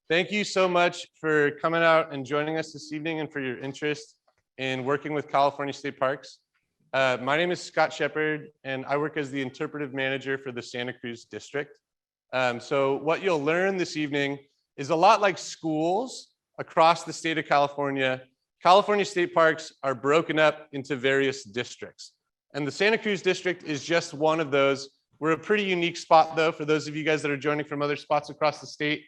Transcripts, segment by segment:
Thank you so much for coming out and joining us this evening and for your interest in working with California State Parks. My name is Scott Shepard, and I work as the interpretive manager for the Santa Cruz District. So what you'll learn this evening is a lot like schools across the state of California. California State Parks are broken up into various districts. And the Santa Cruz District is just one of those. We're a pretty unique spot, though, for those of you guys that are joining from other spots across the state.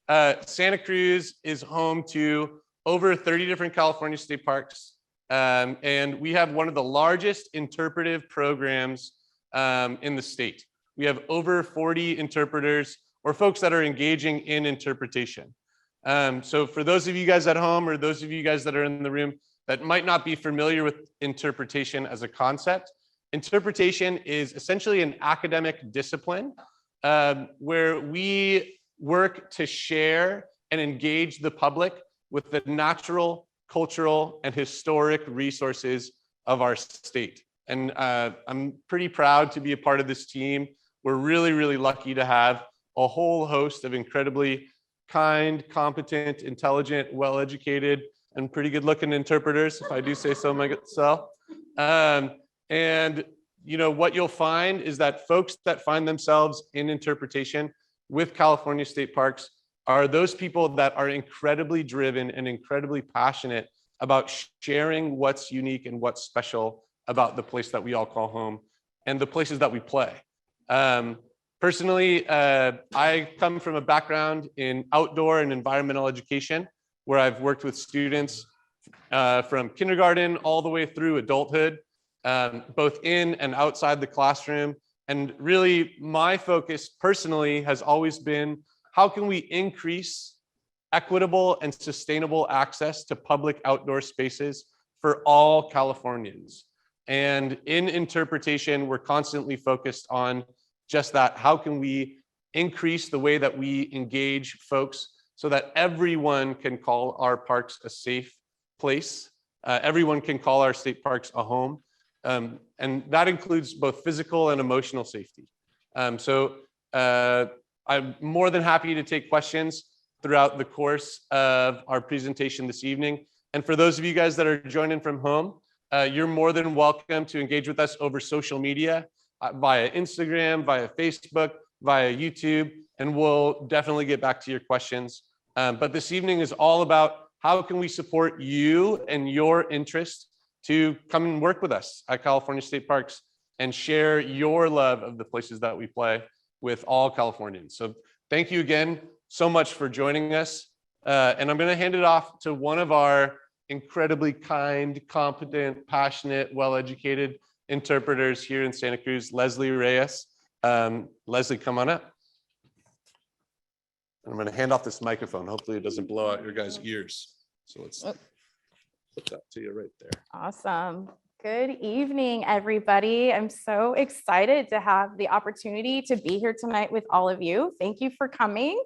Santa Cruz is home to over 30 different California state parks. And we have one of the largest interpretive programs in the state. We have over 40 interpreters or folks that are engaging in interpretation. So for those of you guys at home or those of you guys that are in the room that might not be familiar with interpretation as a concept, interpretation is essentially an academic discipline where we work to share and engage the public with the natural, cultural, and historic resources of our state. And I'm pretty proud to be a part of this team. We're really, really lucky to have a whole host of incredibly kind, competent, intelligent, well-educated, and pretty good-looking interpreters, if I do say so myself. And you know what you'll find is that folks that find themselves in interpretation with California State Parks are those people that are incredibly driven and incredibly passionate about sharing what's unique and what's special about the place that we all call home and the places that we play. Personally, I come from a background in outdoor and environmental education, where I've worked with students from kindergarten all the way through adulthood, both in and outside the classroom. And really, my focus personally has always been, how can we increase equitable and sustainable access to public outdoor spaces for all Californians? And in interpretation, we're constantly focused on just that. How can we increase the way that we engage folks so that everyone can call our parks a safe place? Everyone can call our state parks a home. And that includes both physical and emotional safety. So I'm more than happy to take questions throughout the course of our presentation this evening. And for those of you guys that are joining from home, you're more than welcome to engage with us over social media, via Instagram, via Facebook, via YouTube, and we'll definitely get back to your questions. But this evening is all about how can we support you and your interest to come and work with us at California State Parks and share your love of the places that we play with all Californians. So thank you again so much for joining us. And I'm going to hand it off to one of our incredibly kind, competent, passionate, well-educated interpreters here in Santa Cruz, Leslie Reyes. Leslie, come on up. And I'm going to hand off this microphone. Hopefully it doesn't blow out your guys' ears. So let's put that to you right there. Awesome. Good evening, everybody. I'm so excited to have the opportunity to be here tonight with all of you. Thank you for coming.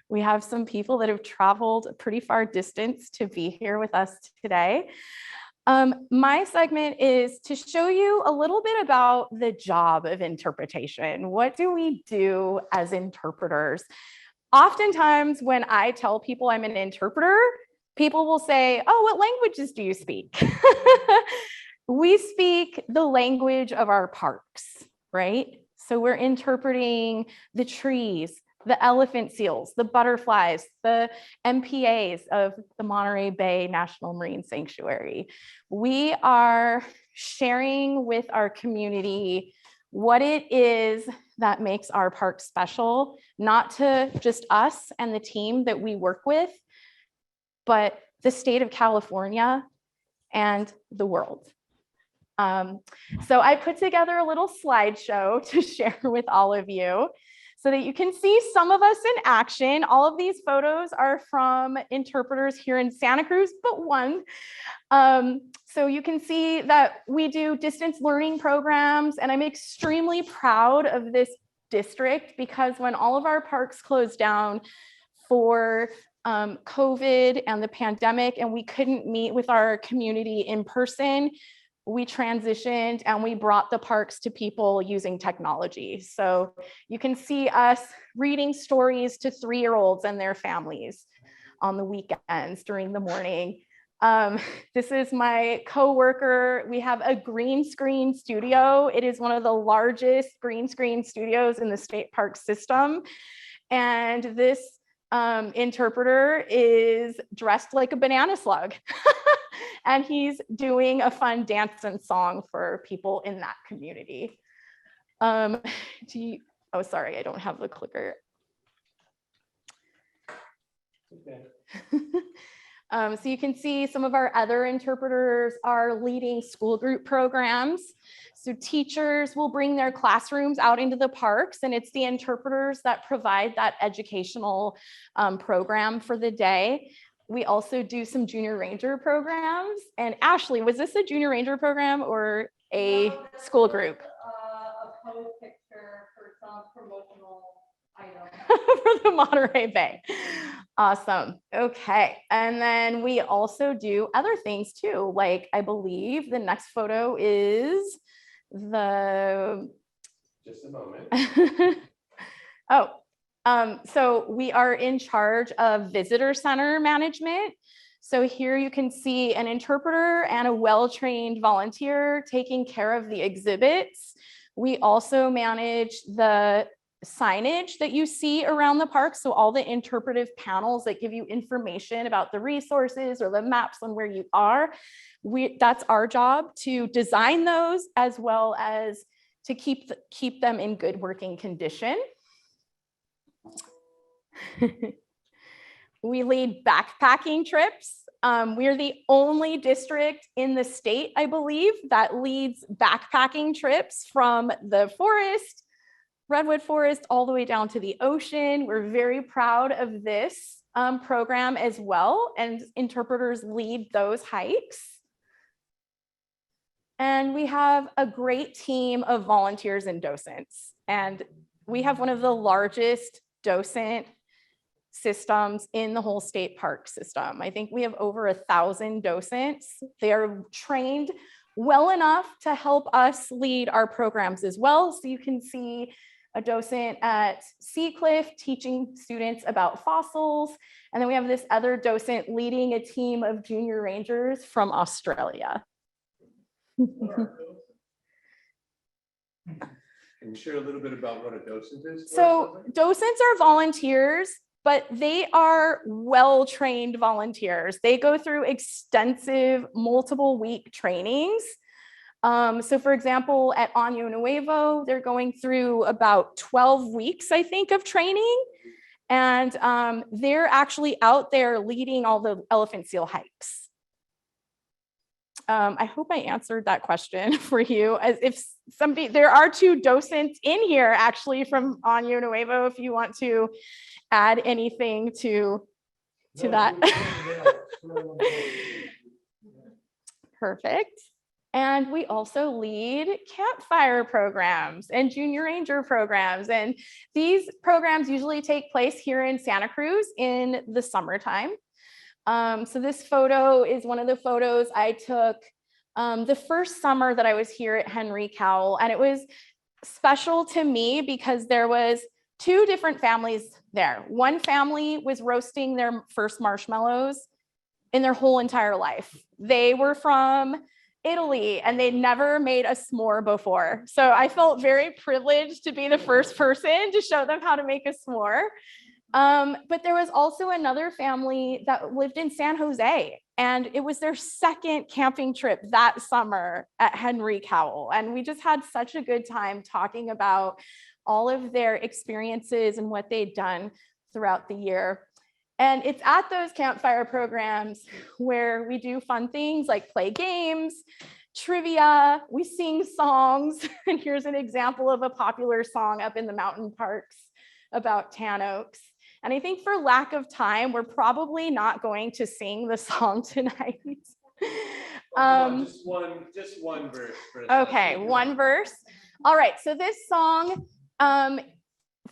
We have some people that have traveled a pretty far distance to be here with us today. My segment is to show you a little bit about the job of interpretation. What do we do as interpreters? Oftentimes, when I tell people I'm an interpreter, people will say, "Oh, what languages do you speak?" We speak the language of our parks, right? So we're interpreting the trees, the elephant seals, the butterflies, the MPAs of the Monterey Bay National Marine Sanctuary. We are sharing with our community what it is that makes our park special, not to just us and the team that we work with, but the state of California and the world. So I put together a little slideshow to share with all of you so that you can see some of us in action. All of these photos are from interpreters here in Santa Cruz, but one. So you can see that we do distance learning programs, and I'm extremely proud of this district because when all of our parks closed down for COVID and the pandemic, and we couldn't meet with our community in person, we transitioned and we brought the parks to people using technology. So you can see us reading stories to 3-year-olds and their families on the weekends during the morning. This is my coworker. We have a green screen studio. It is one of the largest green screen studios in the state park system. And this interpreter is dressed like a banana slug. And he's doing a fun dance and song for people in that community. Oh, sorry, I don't have the clicker. Okay. So you can see some of our other interpreters are leading school group programs. So teachers will bring their classrooms out into the parks, and it's the interpreters that provide that educational program for the day. We also do some junior ranger programs. And Ashley, was this a junior ranger program or a school group? A pose picture for some promotional item for the Monterey Bay. Awesome. Okay. And then we also do other things too. Like I believe the next photo is the. Just a moment. Oh. So we are in charge of visitor center management. So here you can see an interpreter and a well-trained volunteer taking care of the exhibits. We also manage the signage that you see around the park. So all the interpretive panels that give you information about the resources or the maps on where you are. That's our job to design those as well as to keep them in good working condition. We lead backpacking trips. We're the only district in the state, I believe, that leads backpacking trips from the forest, redwood forest, all the way down to the ocean. We're very proud of this program as well, and interpreters lead those hikes. And we have a great team of volunteers and docents. And we have one of the largest docent systems in the whole state park system. I think we have over 1,000 docents. They are trained well enough to help us lead our programs as well. So you can see a docent at Seacliff teaching students about fossils. And then we have this other docent leading a team of junior rangers from Australia. Can you share a little bit about what a docent is? So docents are volunteers, but they are well-trained volunteers. They go through extensive multiple-week trainings. So for example, at Año Nuevo, they're going through about 12 weeks, I think, of training. And they're actually out there leading all the elephant seal hikes. I hope I answered that question for you. As if somebody, there are 2 docents in here actually from Año Nuevo, if you want to add anything to that. Perfect. And we also lead campfire programs and junior ranger programs. And these programs usually take place here in Santa Cruz in the summertime. So this photo is one of the photos I took the first summer that I was here at Henry Cowell. And it was special to me because there was 2 different families there. One family was roasting their first marshmallows in their whole entire life. They were from Italy and they'd never made a s'more before. So I felt very privileged to be the first person to show them how to make a s'more. But there was also another family that lived in San Jose, and it was their second camping trip that summer at Henry Cowell. And we just had such a good time talking about all of their experiences and what they'd done throughout the year. And it's at those campfire programs where we do fun things like play games, trivia, we sing songs. And here's an example of a popular song up in the mountain parks about tan oaks. And I think for lack of time, we're probably not going to sing the song tonight. Just one verse. Okay, one verse. All right, so this song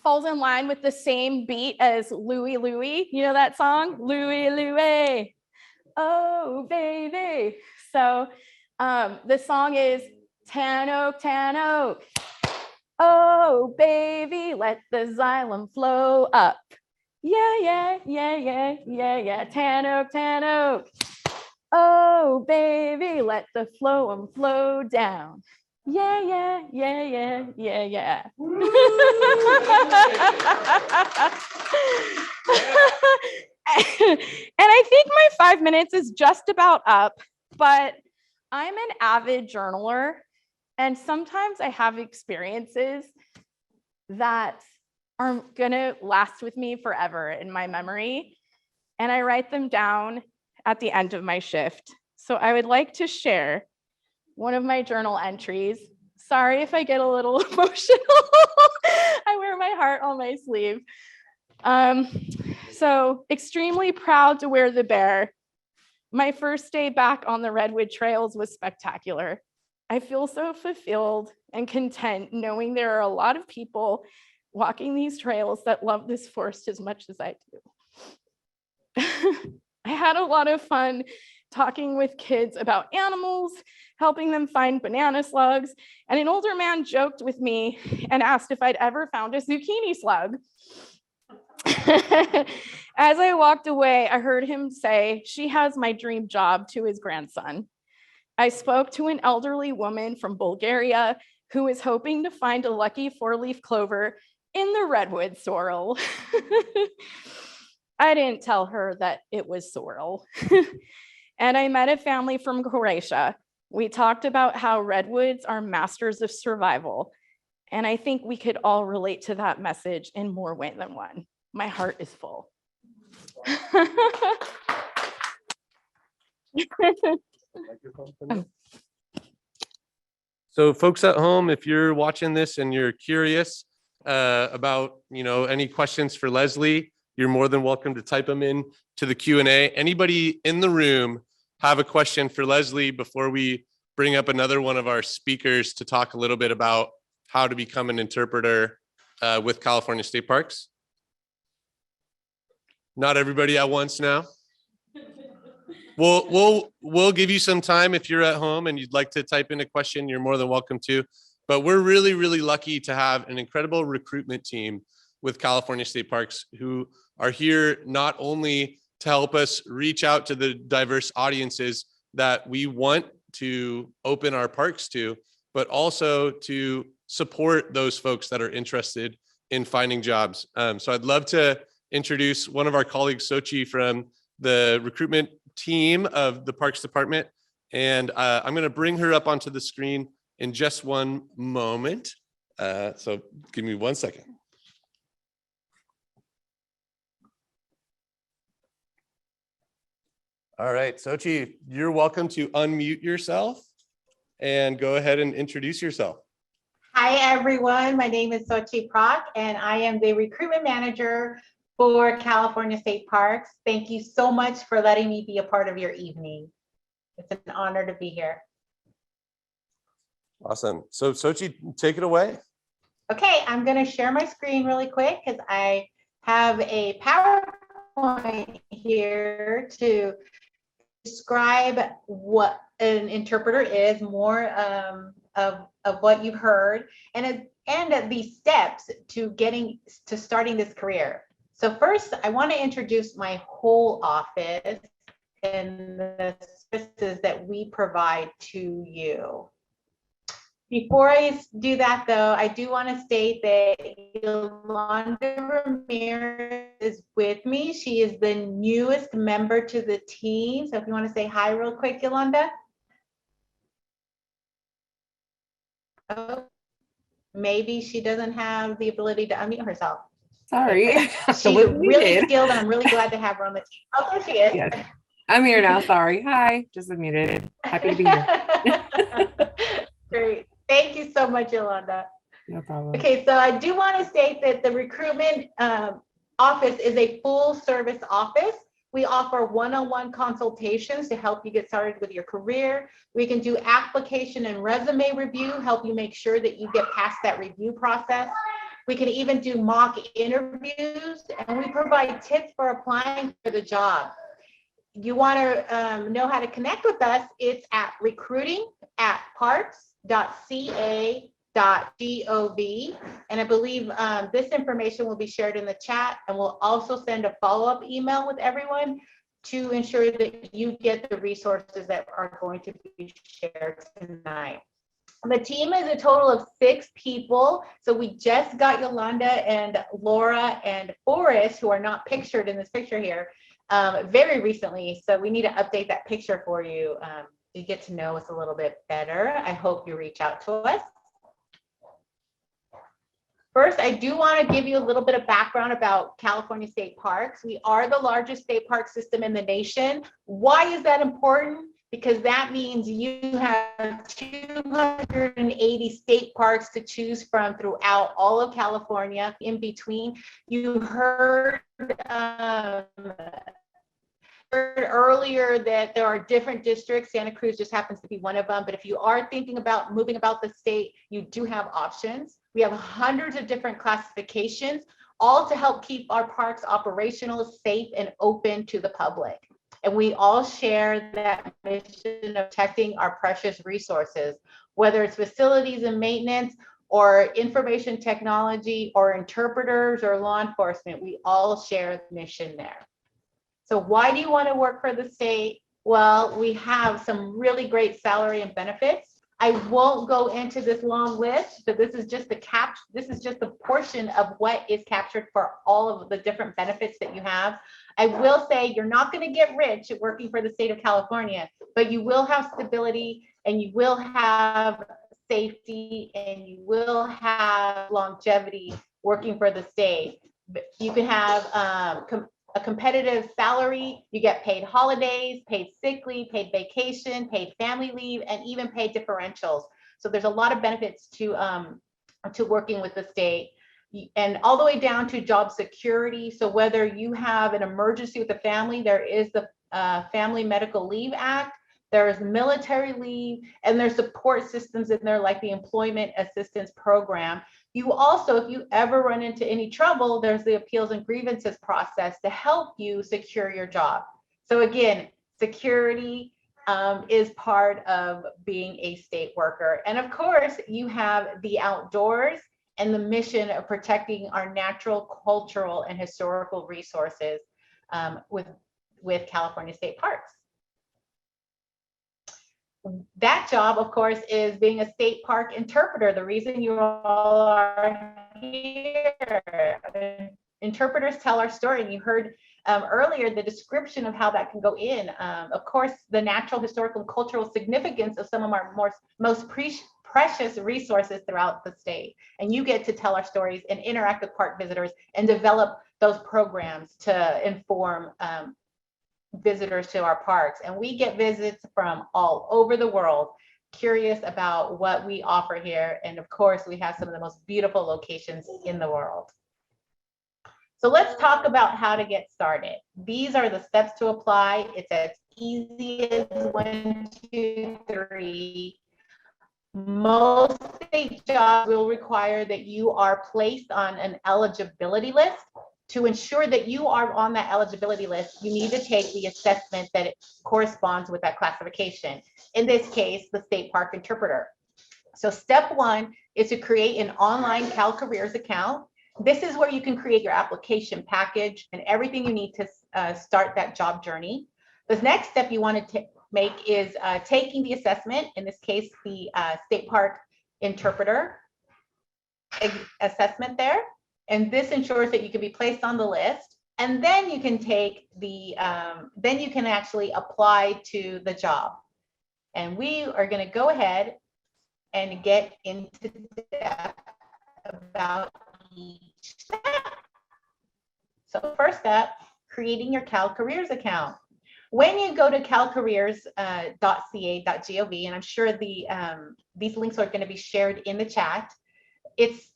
falls in line with the same beat as Louie Louie. You know that song? Louie Louie, oh baby. So The song is Tan Oak, Tan Oak. Oh, baby, let the xylem flow up. Yeah, yeah, yeah, yeah, yeah, yeah. Tan Oak, Tan Oak. Oh, baby, let the phloem flow down. Yeah, yeah, yeah, yeah, yeah, yeah. And I think my 5 minutes is just about up, but I'm an avid journaler, and sometimes I have experiences that are gonna last with me forever in my memory, and I write them down at the end of my shift. So I would like to share one of my journal entries. Sorry if I get a little emotional. I wear my heart on my sleeve. So extremely proud to wear the bear. My first day back on the Redwood Trails was spectacular. I feel so fulfilled and content knowing there are a lot of people walking these trails that love this forest as much as I do. I had a lot of fun talking with kids about animals, helping them find banana slugs, and an older man joked with me and asked if I'd ever found a zucchini slug. As I walked away, I heard him say, "She has my dream job," to his grandson. I spoke to an elderly woman from Bulgaria who was hoping to find a lucky four-leaf clover in the redwood sorrel. I didn't tell her that it was sorrel. And I met a family from Croatia. We talked about how redwoods are masters of survival. And I think we could all relate to that message in more ways than one. My heart is full. So folks at home, if you're watching this and you're curious about, any questions for Leslie, you're more than welcome to type them in to the Q&A. Anybody in the room have a question for Leslie before we bring up another one of our speakers to talk a little bit about how to become an interpreter with California State Parks? Not everybody at once now. We'll give you some time. If you're at home and you'd like to type in a question, you're more than welcome to. But we're really, really lucky to have an incredible recruitment team with California State Parks who are here not only to help us reach out to the diverse audiences that we want to open our parks to, but also to support those folks that are interested in finding jobs. So I'd love to introduce one of our colleagues, Sochi, from the recruitment team of the Parks Department. And I'm going to bring her up onto the screen in just one moment. So give me 1 second. All right, Sochi, you're welcome to unmute yourself and go ahead and introduce yourself. Hi, everyone. My name is Sochi Prak, and I am the recruitment manager for California State Parks. Thank you so much for letting me be a part of your evening. It's an honor to be here. Awesome. So Sochi, take it away. Okay, I'm going to share my screen really quick because I have a PowerPoint here to describe what an interpreter is, more of what you've heard, and the steps to starting this career. So first, I want to introduce my whole office and the services that we provide to you. Before I do that, though, I do want to state that Yolanda Ramirez is with me. She is the newest member to the team. So if you want to say hi real quick, Yolanda. Oh, maybe she doesn't have the ability to unmute herself. Sorry. She's really skilled, and I'm really glad to have her on the team. Oh, there she is. Yes. I'm here now. Sorry. Hi. Just unmuted. Happy to be here. Great. Thank you so much, Yolanda. No problem. Okay, so I do want to state that the recruitment office is a full service office. We offer one-on-one consultations to help you get started with your career. We can do application and resume review, help you make sure that you get past that review process. We can even do mock interviews, and we provide tips for applying for the job. you want to know how to connect with us, it's at recruiting@parks.ca.gov. And I believe this information will be shared in the chat, and we'll also send a follow-up email with everyone to ensure that you get the resources that are going to be shared tonight. The team is a total of 6 people. So we just got Yolanda and Laura and Forrest, who are not pictured in this picture here, very recently. So we need to update that picture for you. You get to know us a little bit better. I hope you reach out to us. First, I do want to give you a little bit of background about California State Parks. We are the largest state park system in the nation. Why is that important? Because that means you have 280 state parks to choose from throughout all of California. In between, you heard earlier that there are different districts. Santa Cruz just happens to be one of them. But if you are thinking about moving about the state, you do have options. We have hundreds of different classifications, all to help keep our parks operational, safe, and open to the public. And we all share that mission of protecting our precious resources, whether it's facilities and maintenance or information technology or interpreters or law enforcement. We all share the mission there. So why do you want to work for the state? Well, we have some really great salary and benefits. I won't go into this long list, but this is just the portion of what is captured for all of the different benefits that you have. I will say you're not going to get rich working for the state of California, but you will have stability and you will have safety and you will have longevity working for the state. You can have a competitive salary, you get paid holidays, paid sick leave, paid vacation, paid family leave, and even paid differentials. So there's a lot of benefits to working with the state, and all the way down to job security. So whether you have an emergency with the family, there is the Family Medical Leave Act, there's military leave, and there's support systems in there like the Employment Assistance Program. You also, if you ever run into any trouble, there's the appeals and grievances process to help you secure your job. So again, security is part of being a state worker. And of course, you have the outdoors and the mission of protecting our natural, cultural, and historical resources with California State Parks. That job, of course, is being a state park interpreter. The reason you all are here. Interpreters tell our story, and you heard earlier the description of how that can go in. Of course, the natural, historical, and cultural significance of some of our most precious resources throughout the state. And you get to tell our stories and interact with park visitors and develop those programs to inform visitors to our parks. And we get visits from all over the world, curious about what we offer here. And of course, we have some of the most beautiful locations in the world. So let's talk about how to get started. These are the steps to apply. It's as easy as 1, 2, 3. Most state jobs will require that you are placed on an eligibility list. To ensure that you are on that eligibility list, you need to take the assessment that it corresponds with that classification. In this case, the state park interpreter. So step 1 is to create an online CalCareers account. This is where you can create your application package and everything you need to start that job journey. The next step you want to make is taking the assessment, in this case, the state park interpreter assessment there. And this ensures that you can be placed on the list. And then you can take the, then you can actually apply to the job. And we are going to go ahead and get into depth about each step. So first step, creating your CalCareers account. When you go to calcareers.ca.gov, and I'm sure these links are going to be shared in the chat, it's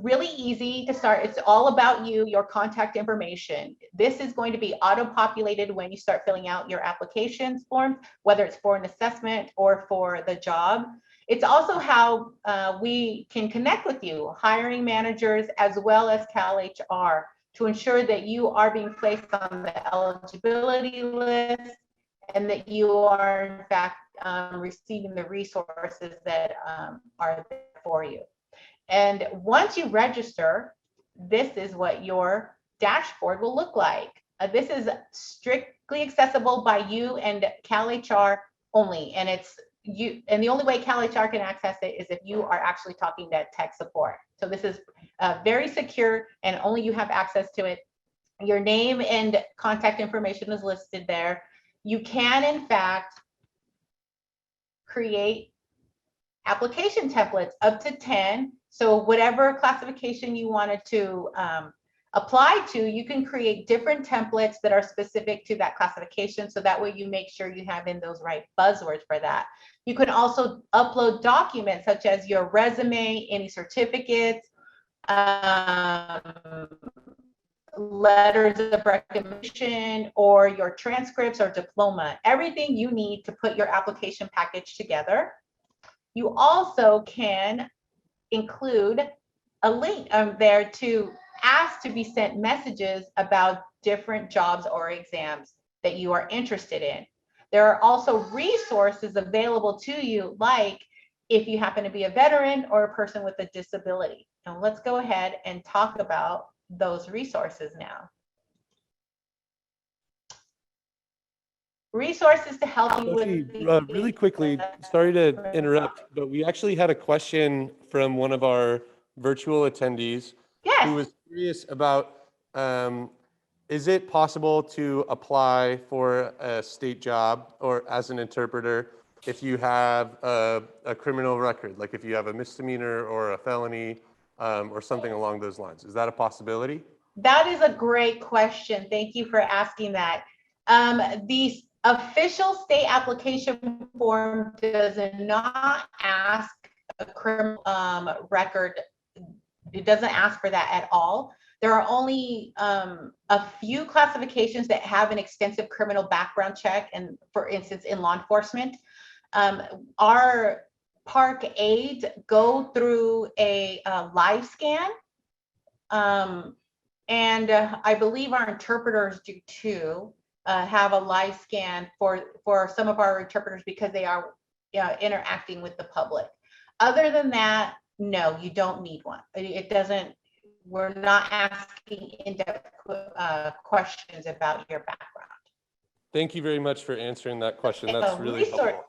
really easy to start. It's all about you, your contact information. This is going to be auto-populated when you start filling out your applications forms, whether it's for an assessment or for the job. It's also how we can connect with you, hiring managers, as well as CalHR, to ensure that you are being placed on the eligibility list and that you are in fact receiving the resources that are there for you. And once you register, this is what your dashboard will look like. This is strictly accessible by you and CalHR only, and the only way CalHR can access it is if you are actually talking to tech support. So this is very secure, and only you have access to it. Your name and contact information is listed there. You can, in fact, create application templates up to 10. So whatever classification you wanted to apply to, you can create different templates that are specific to that classification. So that way you make sure you have in those right buzzwords for that. You can also upload documents such as your resume, any certificates, letters of recommendation, or your transcripts or diploma, everything you need to put your application package together. You also can include a link there to ask to be sent messages about different jobs or exams that you are interested in. There are also resources available to you, like if you happen to be a veteran or a person with a disability. Now let's go ahead and talk about those resources now. Resources to help you with Really quickly, sorry to interrupt, but we actually had a question from one of our virtual attendees who was curious about, is it possible to apply for a state job or as an interpreter if you have a criminal record, like if you have a misdemeanor or a felony or something along those lines? Is that a possibility? That is a great question. Thank you for asking that. The official state application form does not ask a criminal record. It doesn't ask for that at all. There are only a few classifications that have an extensive criminal background check, and for instance, in law enforcement. Our park aides go through a live scan, and I believe our interpreters do too, have a live scan for some of our interpreters because they are interacting with the public. Other than that, no, you don't need one. It doesn't, we're not asking in-depth questions about your background. Thank you very much for answering that question. That's really helpful.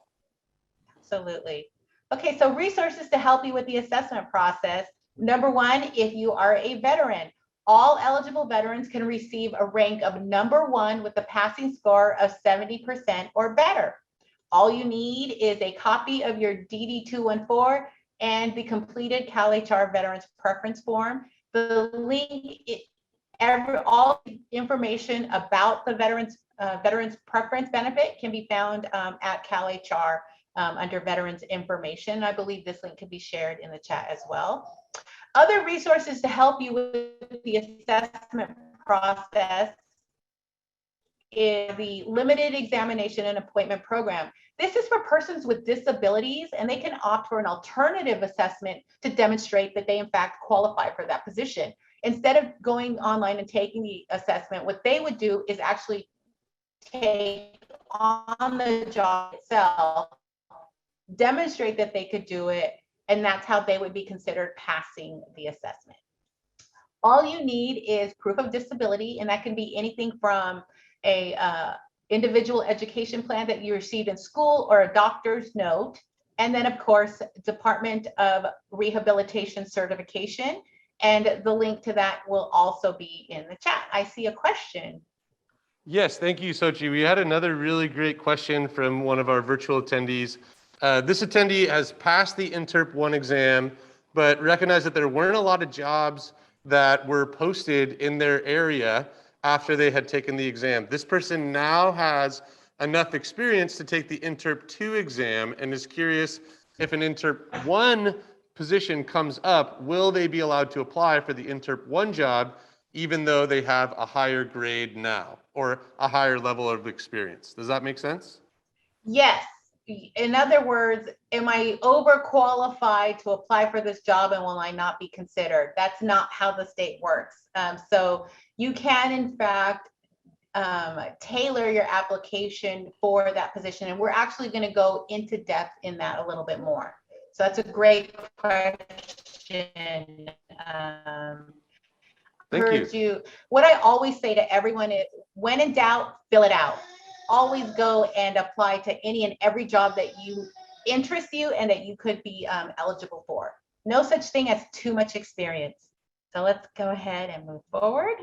Absolutely. Okay, so resources to help you with the assessment process. Number one, if you are a veteran, all eligible veterans can receive a rank of number 1 with a passing score of 70% or better. All you need is a copy of your DD-214 and the completed CalHR Veterans Preference Form. The link, all information about the Veterans Preference Benefit can be found at CalHR under Veterans Information. I believe this link can be shared in the chat as well. Other resources to help you with the assessment process is the Limited Examination and Appointment Program. This is for persons with disabilities, and they can opt for an alternative assessment to demonstrate that they in fact qualify for that position. Instead of going online and taking the assessment, what they would do is actually take on the job itself, demonstrate that they could do it, and that's how they would be considered passing the assessment. All you need is proof of disability, and that can be anything from a individual education plan that you received in school or a doctor's note. And then of course, Department of Rehabilitation certification. And the link to that will also be in the chat. I see a question. Yes, thank you, Sochi. We had another really great question from one of our virtual attendees. This attendee has passed the Interp 1 exam, but recognized that there weren't a lot of jobs that were posted in their area after they had taken the exam. This person now has enough experience to take the Interp 2 exam and is curious if an Interp 1 position comes up, will they be allowed to apply for the Interp 1 job even though they have a higher grade now or a higher level of experience? Does that make sense? Yes, in other words, am I overqualified to apply for this job and will I not be considered? That's not how the state works. So you can, in fact, tailor your application for that position. And we're actually going to go into depth in that a little bit more. So that's a great question. Thank you. What I always say to everyone is, when in doubt, fill it out. Always go and apply to any and every job that you interest you and that you could be eligible for. No such thing as too much experience. So let's go ahead and move forward.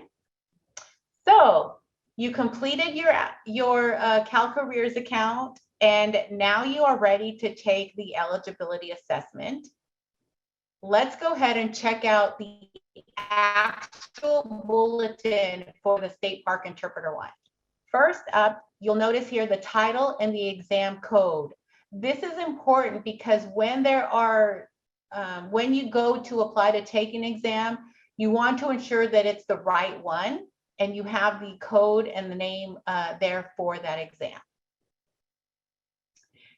So you completed your CalCareers account, and now you are ready to take the eligibility assessment. Let's go ahead and check out the actual bulletin for the State Park Interpreter one. First up, you'll notice here the title and the exam code. This is important because when you go to apply to take an exam, you want to ensure that it's the right one and you have the code and the name there for that exam.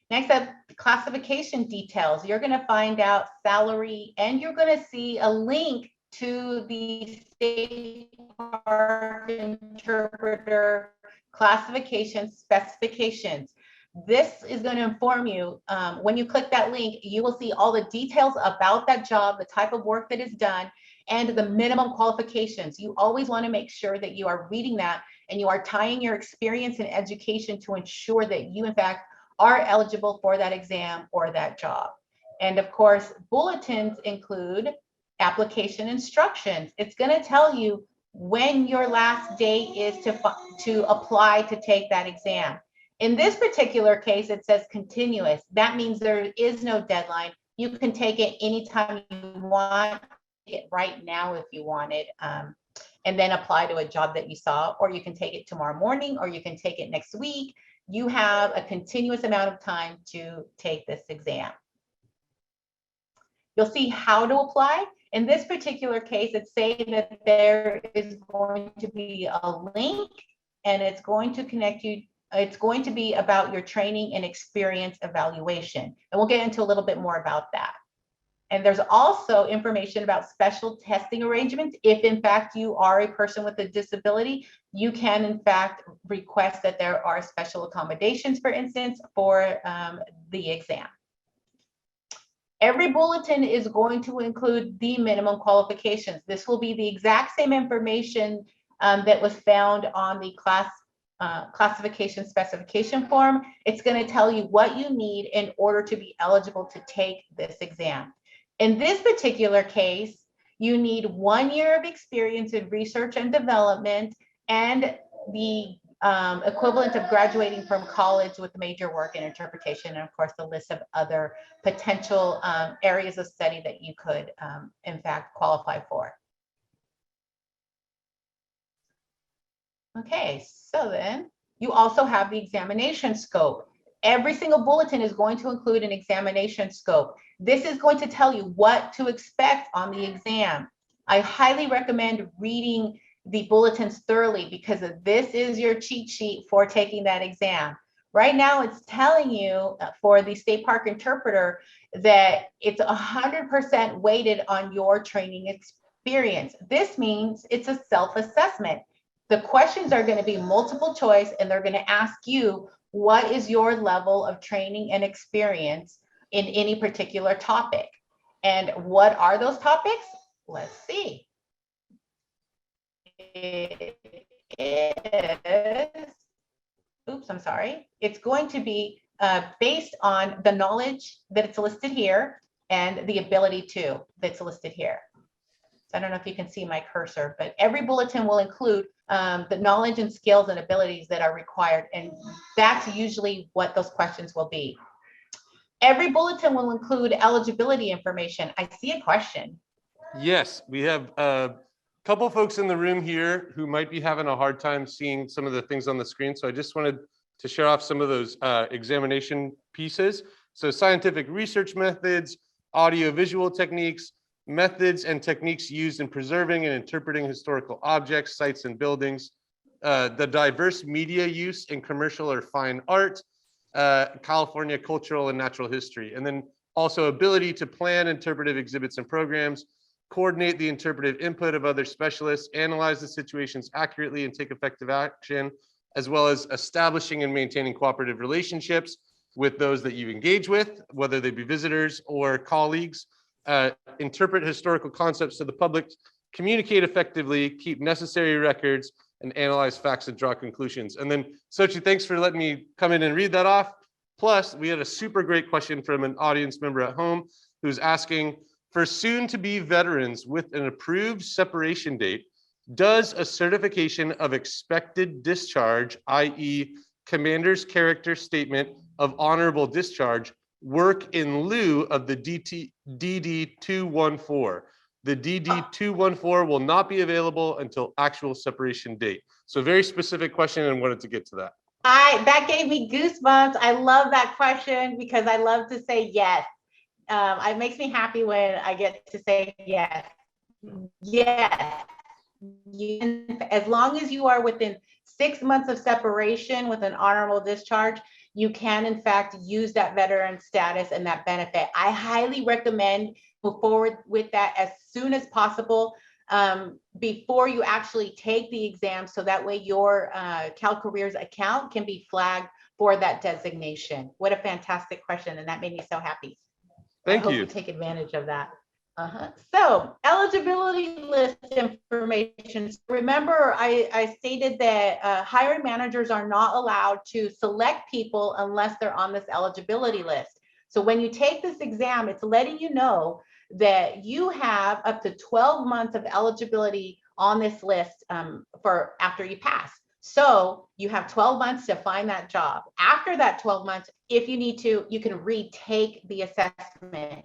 Next up, classification details. You're going to find out salary, and you're going to see a link to the State Park Interpreter classification specifications. This is going to inform you, when you click that link, you will see all the details about that job, the type of work that is done, and the minimum qualifications. You always want to make sure that you are reading that and you are tying your experience and education to ensure that you, in fact, are eligible for that exam or that job. And of course, bulletins include application instructions. It's going to tell you when your last day is to apply to take that exam. In this particular case, it says continuous. That means there is no deadline. You can take it anytime you want, it right now if you want it, and then apply to a job that you saw, or you can take it tomorrow morning, or you can take it next week. You have a continuous amount of time to take this exam. You'll see how to apply. In this particular case, it's saying that there is going to be a link and it's going to connect you. It's going to be about your training and experience evaluation. And we'll get into a little bit more about that. And there's also information about special testing arrangements. If in fact you are a person with a disability, you can in fact request that there are special accommodations, for instance, for the exam. Every bulletin is going to include the minimum qualifications. This will be the exact same information that was found on the classification specification form. It's going to tell you what you need in order to be eligible to take this exam. In this particular case, you need 1 year of experience in research and development and the equivalent of graduating from college with major work in interpretation, and of course the list of other potential areas of study that you could in fact qualify for. Okay, so then you also have the examination scope. Every single bulletin is going to include an examination scope. This is going to tell you what to expect on the exam. I highly recommend reading the bulletins thoroughly because this is your cheat sheet for taking that exam. Right now, it's telling you for the State Park Interpreter that it's 100% weighted on your training experience. This means it's a self-assessment. The questions are going to be multiple choice, and they're going to ask you, what is your level of training and experience in any particular topic? And what are those topics? Let's see. It is, oops, I'm sorry. It's going to be based on the knowledge that it's listed here and the ability to that's listed here. So I don't know if you can see my cursor, but every bulletin will include the knowledge and skills and abilities that are required. And that's usually what those questions will be. Every bulletin will include eligibility information. I see a question. Yes, we have a couple folks in the room here who might be having a hard time seeing some of the things on the screen. So I just wanted to share off some of those examination pieces. So scientific research methods, audio-visual techniques, methods and techniques used in preserving and interpreting historical objects, sites, and buildings, the diverse media use in commercial or fine art, California cultural and natural history. And then also ability to plan interpretive exhibits and programs, coordinate the interpretive input of other specialists, analyze the situations accurately and take effective action, as well as establishing and maintaining cooperative relationships with those that you engage with, whether they be visitors or colleagues, interpret historical concepts to the public, communicate effectively, keep necessary records, and analyze facts and draw conclusions. And then, Sochi, thanks for letting me come in and read that off. Plus, we had a super great question from an audience member at home who's asking, for soon-to-be veterans with an approved separation date, does a certification of expected discharge, i.e. commander's character statement of honorable discharge, work in lieu of the DD-214? The DD-214 will not be available until actual separation date. So very specific question and wanted to get to that. That gave me goosebumps. I love that question because I love to say yes. It makes me happy when I get to say yes. Yes. As long as you are within 6 months of separation with an honorable discharge, you can in fact use that veteran status and that benefit. I highly recommend move forward with that as soon as possible before you actually take the exam, so that way your CalCareers account can be flagged for that designation. What a fantastic question, and that made me so happy. Thank I hope you. you take advantage of that. So eligibility list information. Remember, I stated that hiring managers are not allowed to select people unless they're on this eligibility list. So when you take this exam, it's letting you know that you have up to 12 months of eligibility on this list for after you pass. So you have 12 months to find that job. After that 12 months, if you need to, you can retake the assessment.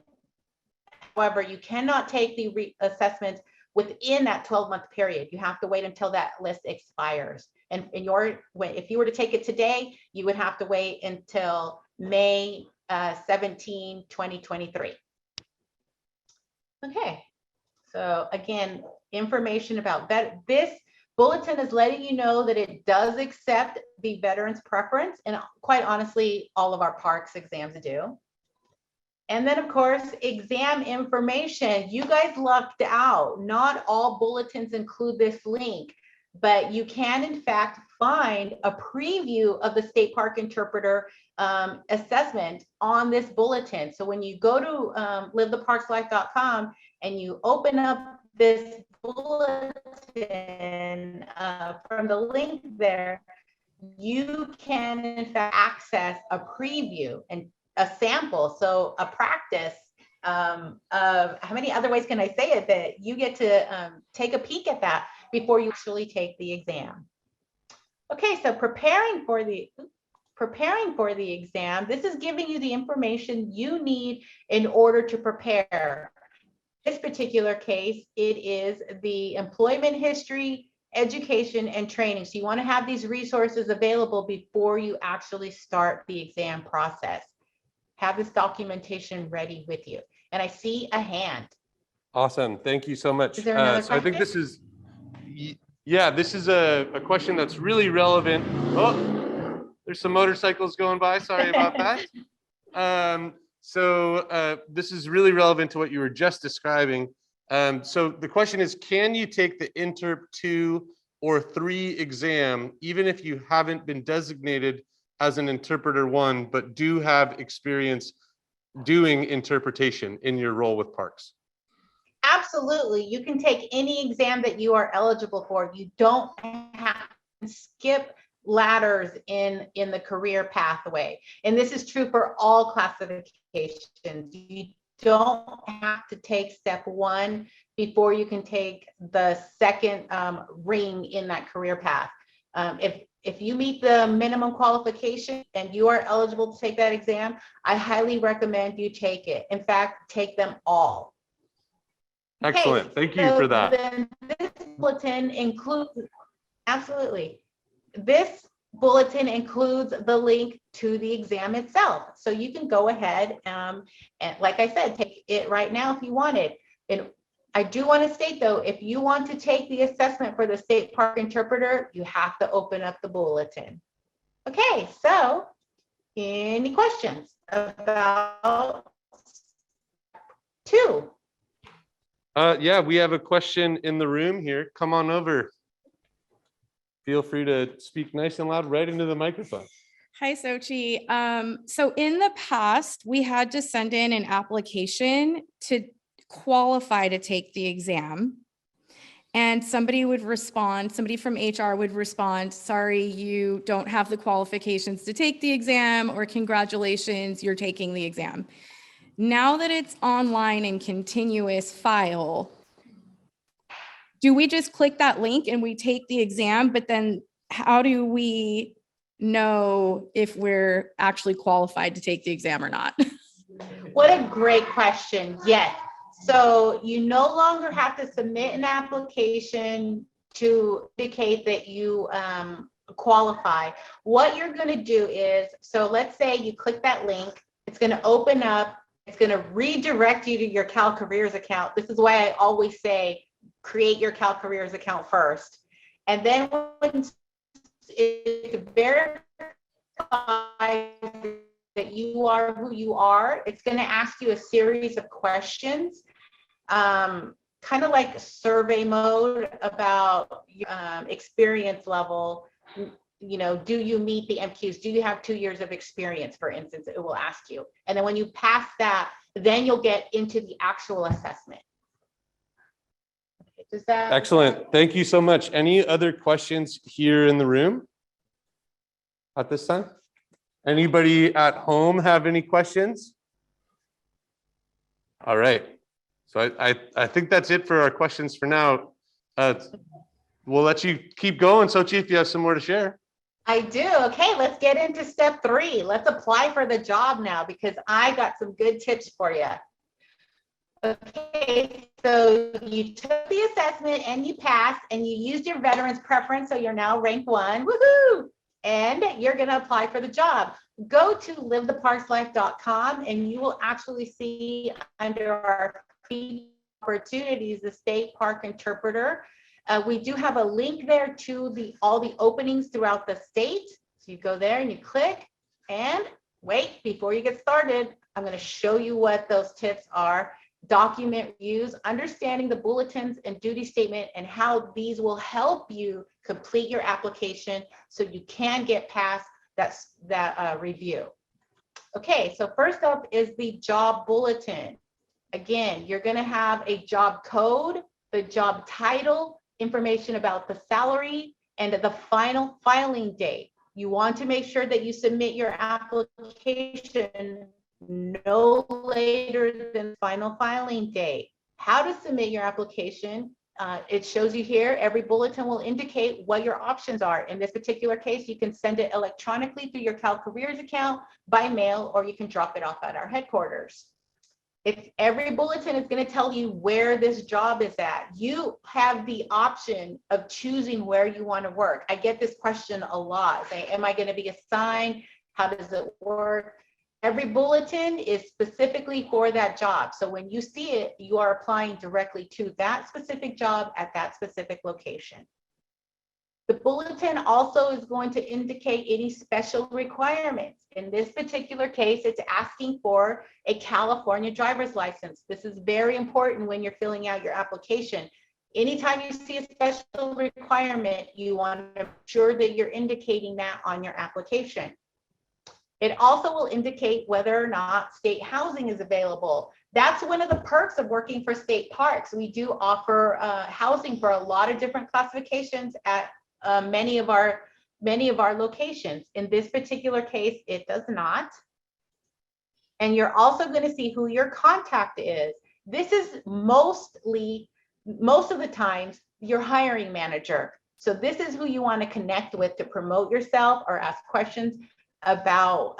However, you cannot take the assessment within that 12-month period. You have to wait until that list expires. And if you were to take it today, you would have to wait until May 17, 2023. Okay, so again, information about this bulletin is letting you know that it does accept the veteran's preference, and quite honestly, all of our parks exams do. And then of course, exam information. You guys lucked out. Not all bulletins include this link, but you can in fact find a preview of the state park interpreter assessment on this bulletin. So when you go to livetheparkslife.com and you open up this bulletin from the link there, you can in fact access a preview and a sample, so a practice of how many other ways can I say it, that you get to take a peek at that before you actually take the exam. Okay, so preparing for the exam, this is giving you the information you need in order to prepare. In this particular case, it is the employment history, education, and training. So you want to have these resources available before you actually start the exam process. Have this documentation ready with you. And I see a hand. Awesome. Thank you so much. Is there another so I think question? this is, yeah, this is a question that's really relevant. Oh, there's some motorcycles going by. Sorry about that. This is really relevant to what you were just describing. So the question is, can you take the Interp 2 or 3 exam, even if you haven't been designated as an interpreter 1, but do have experience doing interpretation in your role with parks? Absolutely. You can take any exam that you are eligible for. You don't have to skip ladders in the career pathway. And this is true for all classifications. You don't have to take step 1 before you can take the second ring in that career path. If you meet the minimum qualification and you are eligible to take that exam, I highly recommend you take it. In fact, take them all. Excellent. Okay, Thank you for that. Then this bulletin includes, absolutely. This bulletin includes the link to the exam itself. So you can go ahead and like I said, take it right now if you want it. And I do want to state though, if you want to take the assessment for the state park interpreter, you have to open up the bulletin. Okay, so Any questions about 2? Yeah, we have a question in the room here. Come on over. Feel free to speak nice and loud right into the microphone. Hi, Sochi. So in the past, we had to send in an application to qualify to take the exam. And somebody from HR would respond, sorry, you don't have the qualifications to take the exam, or congratulations, you're taking the exam. Now that it's online and continuous file, do we just click that link and we take the exam? But then how do we know if we're actually qualified to take the exam or not? What a great question. Yes. So you no longer have to submit an application to indicate that you qualify. What you're going to do is, so let's say you click that link, it's going to open up, it's going to redirect you to your CalCareers account. This is why I always say, create your CalCareers account first. And then when it verifies that you are who you are, it's going to ask you a series of questions, kind of like survey mode about experience level. You know, do you meet the MQs? Do you have 2 years of experience, for instance? It will ask you. And then when you pass that, then you'll get into the actual assessment. Okay, does that? Excellent. Thank you so much. Any other questions here in the room at this time? Anybody at home have any questions? All right. So I think that's it for our questions for now. We'll let you keep going, Sochi, if you have some more to share. I do. Okay, let's get into step 3. Let's apply for the job now, because I got some good tips for you. Okay, so you took the assessment and you passed, and you used your veterans preference, so you're now rank 1. Woohoo! And you're going to apply for the job. Go to livetheparkslife.com and you will actually see under our opportunities the state park interpreter. We do have a link there to all the openings throughout the state. So you go there and you click, and wait, before you get started, I'm going to show you what those tips are. Document reviews, understanding the bulletins and duty statement, and how these will help you complete your application so you can get past that review. Okay, so first up is the job bulletin. Again, you're going to have a job code, the job title, information about the salary, and the final filing date. You want to make sure that you submit your application no later than final filing date. How to submit your application, it shows you here. Every bulletin will indicate what your options are. In this particular case, you can send it electronically through your CalCareers account, by mail, or you can drop it off at our headquarters. Every bulletin is going to tell you where this job is at. You have the option of choosing where you want to work. I get this question a lot. Say, am I going to be assigned? How does it work? Every bulletin is specifically for that job. So when you see it, you are applying directly to that specific job at that specific location. The bulletin also is going to indicate any special requirements. In this particular case, it's asking for a California driver's license. This is very important when you're filling out your application. Anytime you see a special requirement, you want to make sure that you're indicating that on your application. It also will indicate whether or not state housing is available. That's one of the perks of working for state parks. We do offer housing for a lot of different classifications at many of our locations. In this particular case, it does not. And you're also going to see who your contact is. This is most of the times your hiring manager. So this is who you want to connect with to promote yourself or ask questions about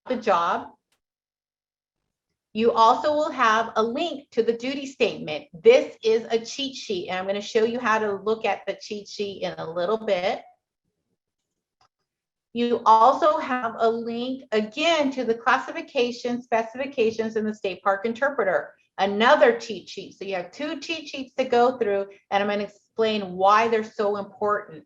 the job. You also will have a link to the duty statement. This is a cheat sheet, and I'm going to show you how to look at the cheat sheet in a little bit. You also have a link again to the classification specifications in the state park interpreter, another cheat sheet. So you have 2 cheat sheets to go through, and I'm going to explain why they're so important.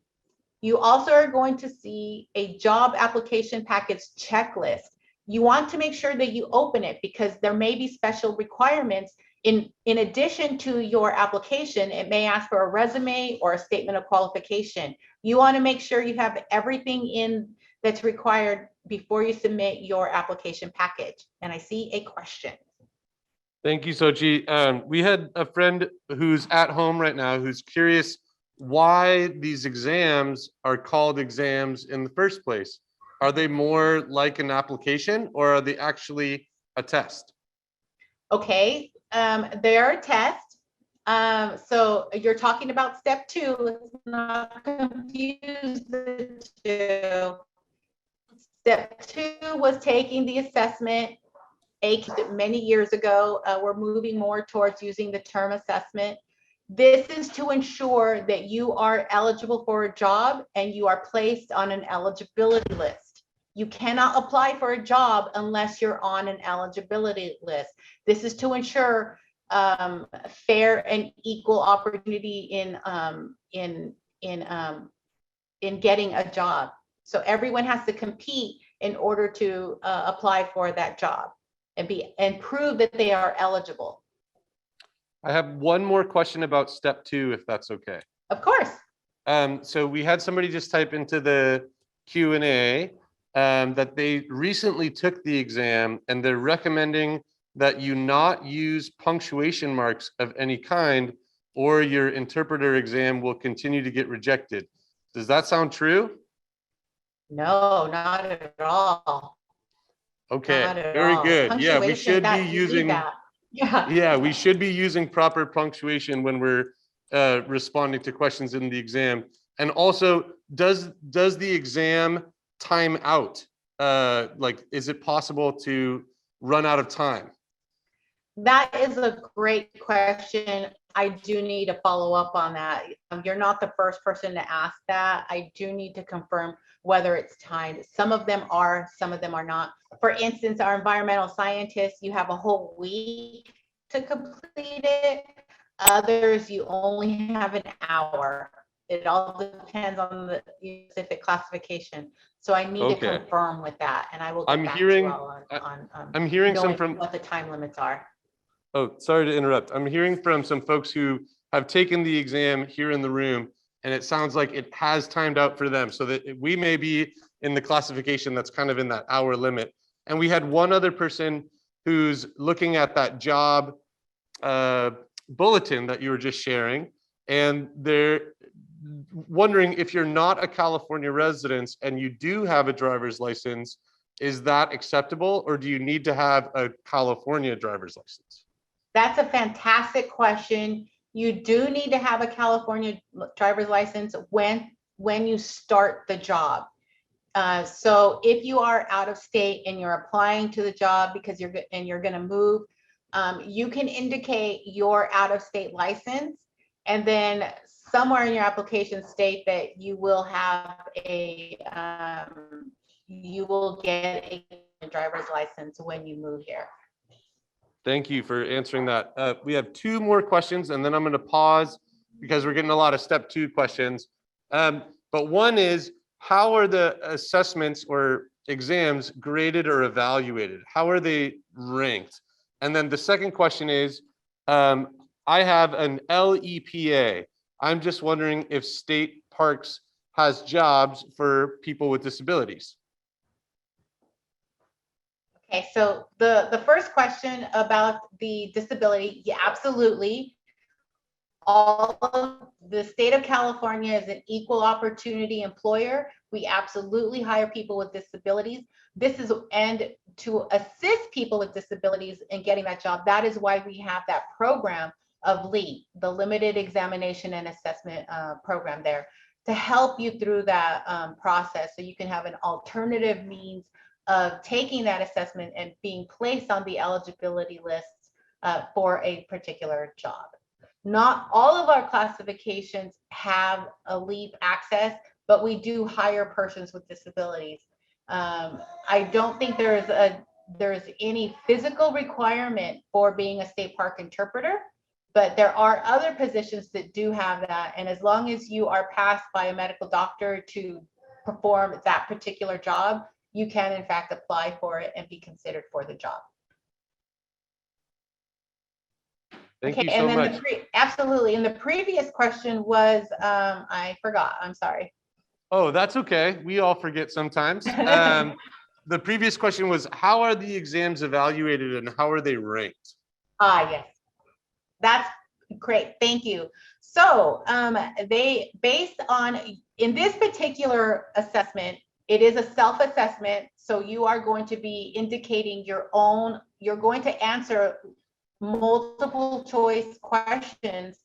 You also are going to see a job application package checklist. You want to make sure that you open it because there may be special requirements. In addition to your application, it may ask for a resume or a statement of qualification. You want to make sure you have everything in that's required before you submit your application package. And I see a question. Thank you, Sochi. We had a friend who's at home right now who's curious why these exams are called exams in the first place. Are they more like an application or are they actually a test? Okay, they are a test. So you're talking about step 2. Let's not confuse the two. Step 2 was taking the assessment many years ago. We're moving more towards using the term assessment. This is to ensure that you are eligible for a job and you are placed on an eligibility list. You cannot apply for a job unless you're on an eligibility list. This is to ensure fair and equal opportunity in getting a job. So everyone has to compete in order to apply for that job and prove that they are eligible. I have one more question about step 2, if that's okay. Of course. So we had somebody just type into the Q&A that they recently took the exam and they're recommending that you not use punctuation marks of any kind or your interpreter exam will continue to get rejected. Does that sound true? No, not at all. Okay, Not at very all. good. Yeah, we Punctuation, should be that- you see using, that. Yeah. yeah, we should be using proper punctuation when we're responding to questions in the exam. And also, does the exam time out? Like, is it possible to run out of time? That is a great question. I do need to follow up on that. You're not the first person to ask that. I do need to confirm whether it's timed. Some of them are, some of them are not. For instance, our environmental scientists, you have a whole week to complete it. Others, you only have an hour. It all depends on the specific classification. So I need to confirm with that, and I will get back to you all on I'm hearing some knowing from what the time limits are. Oh, sorry to interrupt. I'm hearing from some folks who have taken the exam here in the room, and it sounds like it has timed out for them, so that we may be in the classification that's kind of in that hour limit. And we had one other person who's looking at that job bulletin that you were just sharing, and they're wondering if you're not a California resident and you do have a driver's license, is that acceptable, or do you need to have a California driver's license? That's a fantastic question. You do need to have a California driver's license when you start the job. So if you are out of state and you're applying to the job because you're going to move, you can indicate your out of state license, and then somewhere in your application state that you will have you will get a driver's license when you move here. Thank you for answering that. We have 2 more questions, and then I'm going to pause because we're getting a lot of step 2 questions. But one is, how are the assessments or exams graded or evaluated? How are they ranked? And then the second question is, I have an LEPA. I'm just wondering if state parks has jobs for people with disabilities. Okay, so the first question about the disability, yeah, absolutely. All of the state of California is an equal opportunity employer. We absolutely hire people with disabilities. And to assist people with disabilities in getting that job, that is why we have that program of LEAP, the Limited Examination and Assessment program there, to help you through that process so you can have an alternative means of taking that assessment and being placed on the eligibility list for a particular job. Not all of our classifications have a LEAP access, but we do hire persons with disabilities. I don't think there's any physical requirement for being a state park interpreter. But there are other positions that do have that. And as long as you are passed by a medical doctor to perform that particular job, you can in fact apply for it and be considered for the job. Thank you Okay, and so then much. absolutely. And the previous question was, I forgot, I'm sorry. Oh, that's okay. We all forget sometimes. The previous question was, how are the exams evaluated and how are they ranked? Yes, that's great. Thank you. So they, based on, in this particular assessment, it is a self-assessment. So you are going to be indicating your own, you're going to answer multiple choice questions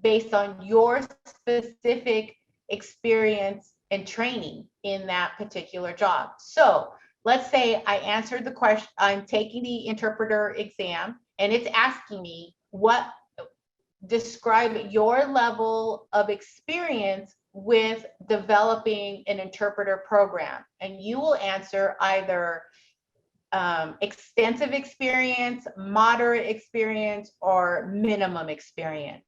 based on your specific experience and training in that particular job. So let's say I answered the question, I'm taking the interpreter exam and it's asking me describe your level of experience with developing an interpreter program. And you will answer either extensive experience, moderate experience, or minimum experience.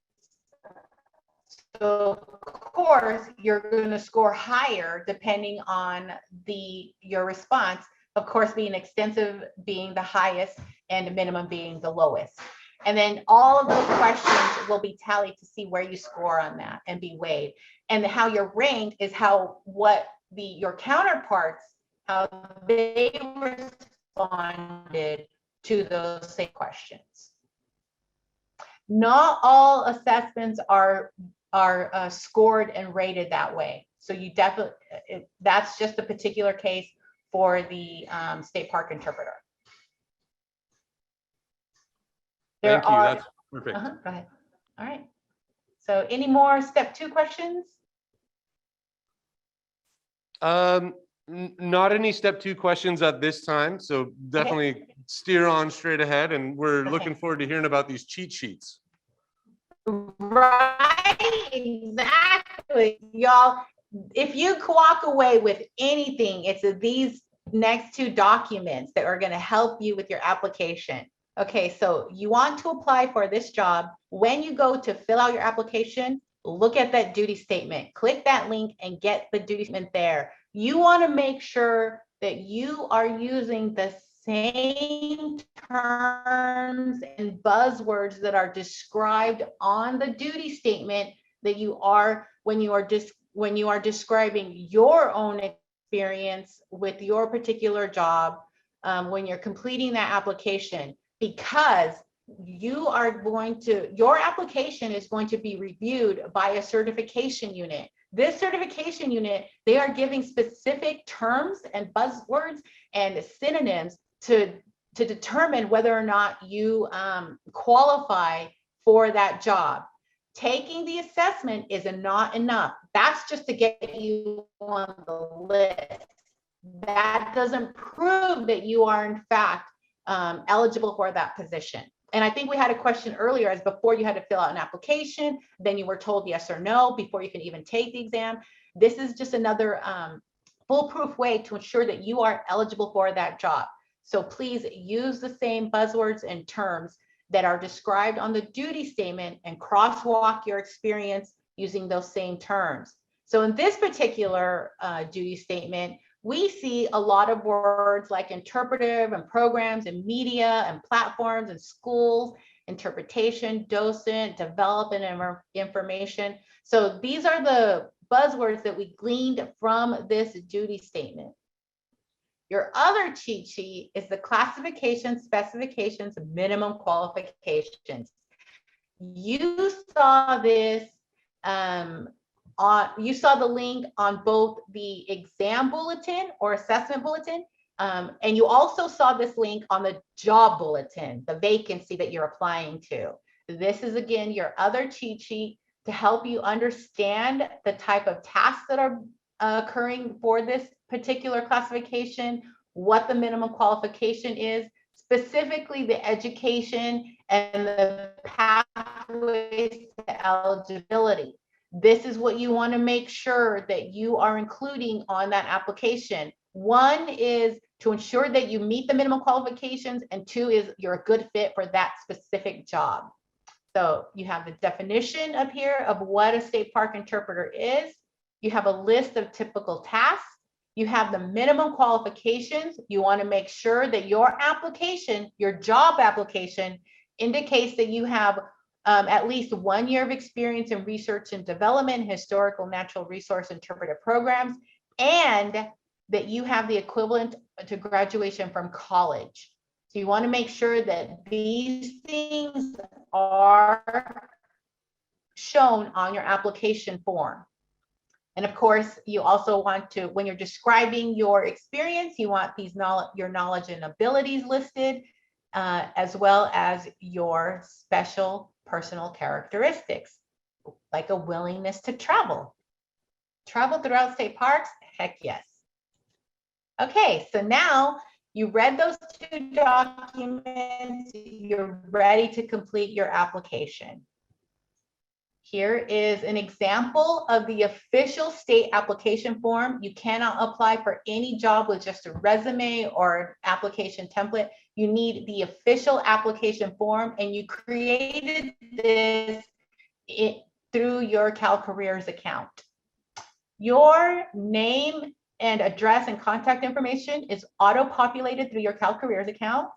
So of course, you're going to score higher depending on your response, of course, being extensive being the highest and minimum being the lowest. And then all of those questions will be tallied to see where you score on that and be weighed. And how you're ranked is your counterparts, how they responded to those same questions. Not all assessments are scored and rated that way. So you definitely, that's just a particular case for the state park interpreter. Thank you. That's perfect. Go ahead. All right. So any more step 2 questions? Not any step 2 questions at this time. So definitely steer on straight ahead. And we're looking forward to hearing about these cheat sheets. Right, exactly. Y'all, if you walk away with anything, it's these next 2 documents that are going to help you with your application. Okay, so you want to apply for this job. When you go to fill out your application, look at that duty statement, click that link and get the duty statement there. You want to make sure that you are using the same terms and buzzwords that are described on the duty statement that you are when you are describing your own experience with your particular job when you're completing that application, because your application is going to be reviewed by a certification unit. This certification unit, they are giving specific terms and buzzwords and synonyms to determine whether or not you qualify for that job. Taking the assessment is not enough. That's just to get you on the list. That doesn't prove that you are in fact eligible for that position. And I think we had a question earlier as before you had to fill out an application, then you were told yes or no before you can even take the exam. This is just another foolproof way to ensure that you are eligible for that job. So please use the same buzzwords and terms that are described on the duty statement and crosswalk your experience using those same terms. So in this particular duty statement, we see a lot of words like interpretive and programs and media and platforms and schools, interpretation, docent, development and information. So these are the buzzwords that we gleaned from this duty statement. Your other cheat sheet is the classification, specifications, minimum qualifications. You saw this you saw the link on both the exam bulletin or assessment bulletin, and you also saw this link on the job bulletin, the vacancy that you're applying to. This is again your other cheat sheet to help you understand the type of tasks that are occurring for this particular classification, what the minimum qualification is, specifically the education and the pathways to eligibility. This is what you want to make sure that you are including on that application. 1 is to ensure that you meet the minimum qualifications, and 2 is you're a good fit for that specific job. So you have the definition up here of what a state park interpreter is. You have a list of typical tasks. You have the minimum qualifications. You want to make sure that your application, your job application, indicates that you have at least 1 year of experience in research and development, historical natural resource interpretive programs, and that you have the equivalent to graduation from college. So you want to make sure that these things are shown on your application form. And of course, you also want to, when you're describing your experience, you want these your knowledge and abilities listed, as well as your special personal characteristics, like a willingness to travel. Travel throughout state parks? Heck yes. Okay, so now you read those 2 documents, you're ready to complete your application. Here is an example of the official state application form. You cannot apply for any job with just a resume or an application template. You need the official application form, and you created this through your CalCareers account. Your name and address and contact information is auto-populated through your CalCareers account.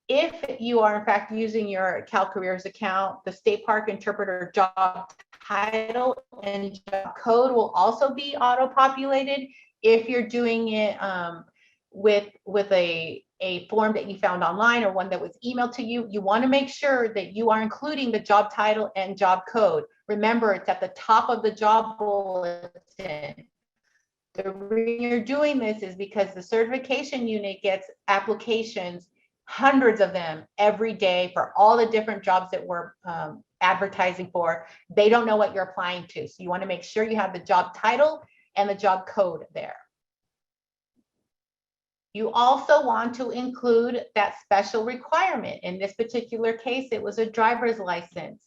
If you are in fact using your CalCareers account, the state park interpreter job title and job code will also be auto-populated. If you're doing it with a form that you found online or one that was emailed to you, you want to make sure that you are including the job title and job code. Remember, it's at the top of the job bulletin. The reason you're doing this is because the certification unit gets applications, hundreds of them every day for all the different jobs that we're advertising for. They don't know what you're applying to. So you want to make sure you have the job title and the job code there. You also want to include that special requirement. In this particular case, it was a driver's license.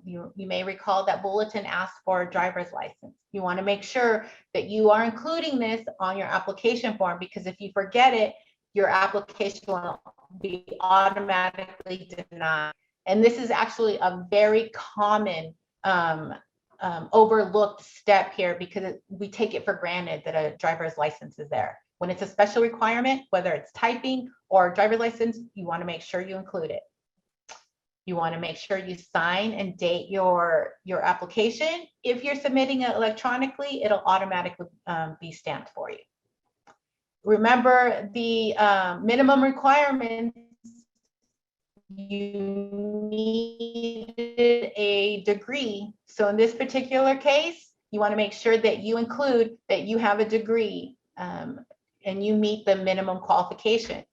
You may recall that bulletin asked for a driver's license. You want to make sure that you are including this on your application form, because if you forget it, your application will be automatically denied. And this is actually a very common overlooked step here, because we take it for granted that a driver's license is there. When it's a special requirement, whether it's typing or driver's license, you want to make sure you include it. You want to make sure you sign and date your application. If you're submitting it electronically, it'll automatically be stamped for you. Remember the minimum requirements. You needed a degree. So in this particular case, you want to make sure that you include that you have a degree and you meet the minimum qualifications.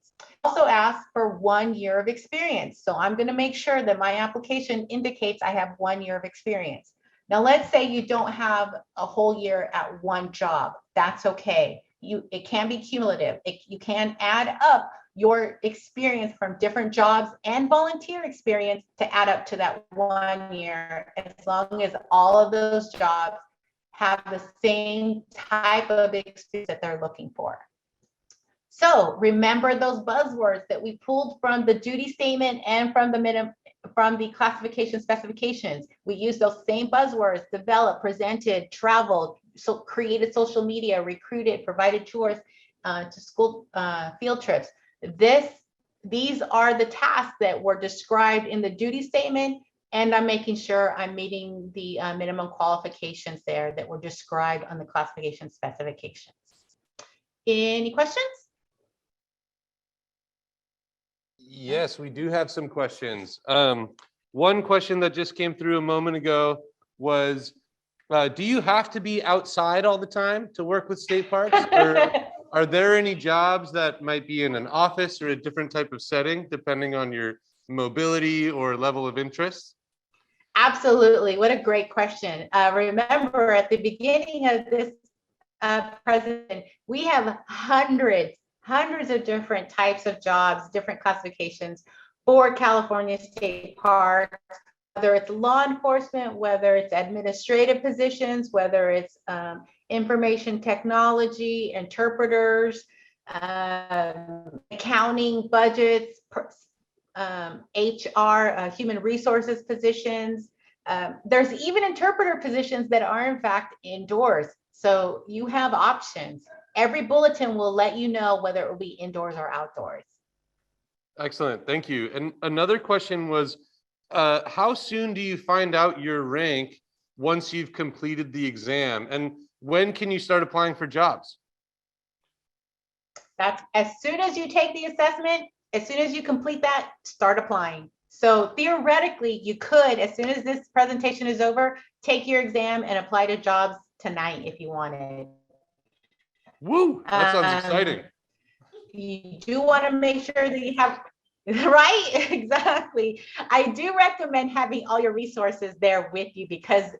Also ask for 1 year of experience. So I'm going to make sure that my application indicates I have 1 year of experience. Now, let's say you don't have a whole year at one job. That's okay. It can be cumulative. You can add up your experience from different jobs and volunteer experience to add up to that 1 year, as long as all of those jobs have the same type of experience that they're looking for. So remember those buzzwords that we pulled from the duty statement and from the classification specifications. We use those same buzzwords: developed, presented, traveled, so created social media, recruited, provided tours to school field trips. These are the tasks that were described in the duty statement, and I'm making sure I'm meeting the minimum qualifications there that were described on the classification specifications. Any questions? Yes, we do have some questions. One question that just came through a moment ago was, do you have to be outside all the time to work with state parks? Or are there any jobs that might be in an office or a different type of setting, depending on your mobility or level of interest? Absolutely. What a great question. Remember, at the beginning of this presentation, we have hundreds of different types of jobs, different classifications for California state parks, whether it's law enforcement, whether it's administrative positions, whether it's information technology, interpreters, accounting, budgets, HR, human resources positions. There's even interpreter positions that are in fact indoors. So you have options. Every bulletin will let you know whether it will be indoors or outdoors. Excellent, thank you. And another question was, how soon do you find out your rank once you've completed the exam? And when can you start applying for jobs? That's as soon as you take the assessment, as soon as you complete that, start applying. So theoretically, you could, as soon as this presentation is over, take your exam and apply to jobs tonight if you wanted. Woo, that sounds exciting. You do want to make sure that you have, right? Exactly. I do recommend having all your resources there with you because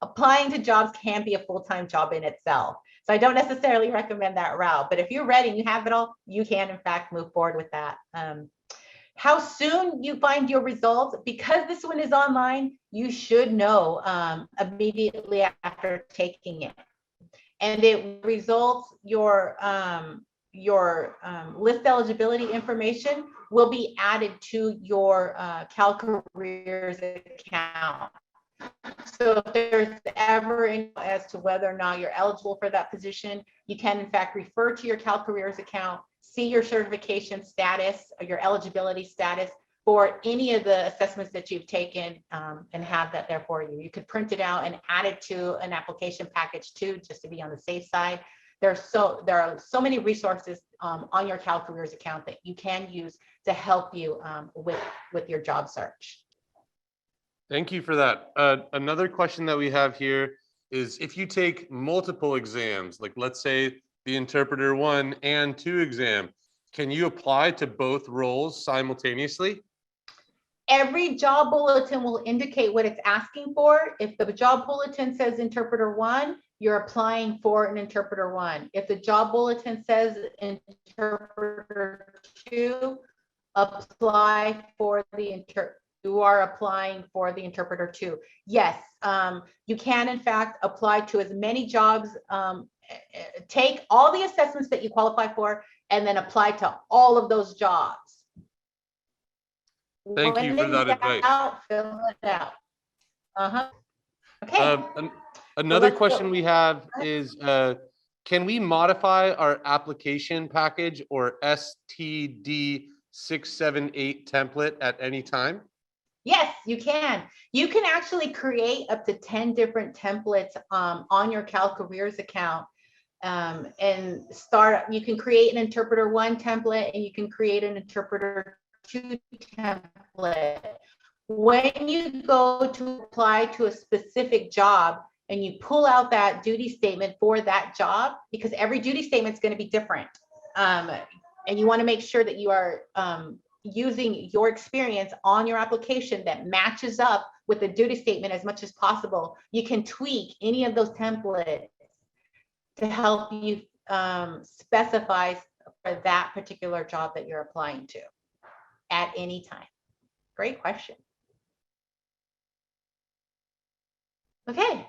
applying to jobs can be a full-time job in itself. So I don't necessarily recommend that route, but if you're ready and you have it all, you can in fact move forward with that. How soon you find your results, because this one is online, you should know immediately after taking it. And it results your list eligibility information will be added to your CalCareers account. So if there's ever any as to whether or not you're eligible for that position, you can in fact refer to your CalCareers account, see your certification status or your eligibility status for any of the assessments that you've taken, and have that there for you. You could print it out and add it to an application package too, just to be on the safe side. There are so many resources on your CalCareers account that you can use to help you with your job search. Thank you for that. Another question that we have here is if you take multiple exams, like let's say the Interpreter 1 and 2 exam, can you apply to both roles simultaneously? Every job bulletin will indicate what it's asking for. If the job bulletin says Interpreter 1, you're applying for an Interpreter 1. If the job bulletin says Interpreter 2, apply for the you are applying for the Interpreter 2. Yes, you can in fact apply to as many jobs, take all the assessments that you qualify for, and then apply to all of those jobs. Thank you for that advice. Fill it out. Okay. Another question we have is, can we modify our application package or STD 678 template at any time? Yes, you can. You can actually create up to 10 different templates on your CalCareers account, and start. You can create an Interpreter 1 template and you can create an Interpreter 2 template. When you go to apply to a specific job and you pull out that duty statement for that job, because every duty statement is going to be different, and you want to make sure that you are using your experience on your application that matches up with the duty statement as much as possible. You can tweak any of those templates to help you specify for that particular job that you're applying to at any time. Great question. Okay,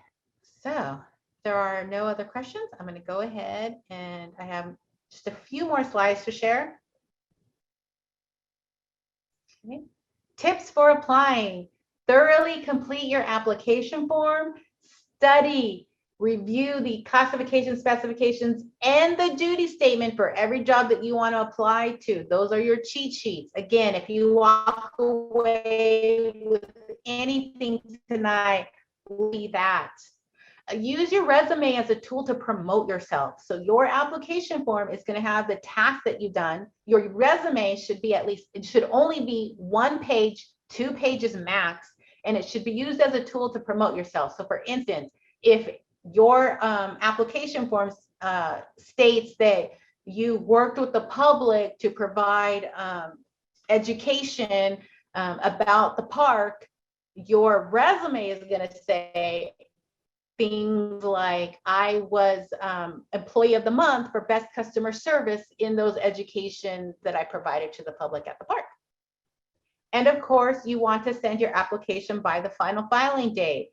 so there are no other questions. I'm going to go ahead and I have just a few more slides to share. Okay. Tips for applying. Thoroughly complete your application form, study, review the classification specifications and the duty statement for every job that you want to apply to. Those are your cheat sheets. Again, if you walk away with anything tonight, be that. Use your resume as a tool to promote yourself. So your application form is going to have the tasks that you've done. Your resume should be it should only be 1 page, 2 pages max, and it should be used as a tool to promote yourself. So for instance, if your application form states that you worked with the public to provide education about the park, your resume is going to say things like, I was employee of the month for best customer service in those education that I provided to the public at the park. And of course, you want to send your application by the final filing date.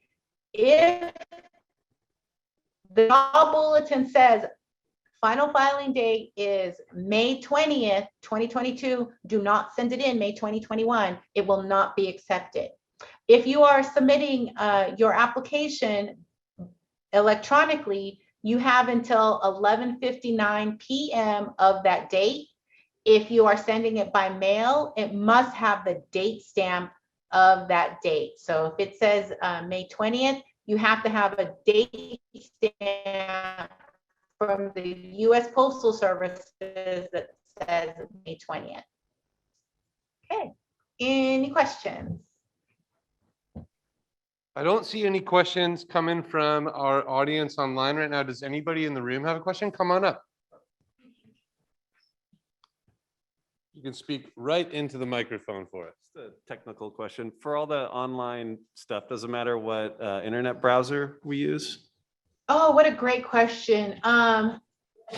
If the job bulletin says final filing date is May 20th, 2022. Do not send it in May 2021. It will not be accepted. If you are submitting your application electronically, you have until 11:59 p.m. of that date. If you are sending it by mail, it must have the date stamp of that date. So if it says May 20th, you have to have a date stamp from the U.S. Postal Service that says May 20th. Okay, any questions? I don't see any questions coming from our audience online right now. Does anybody in the room have a question? Come on up. You can speak right into the microphone for us. Just a technical question. For all the online stuff, does it matter what internet browser we use? Oh, what a great question.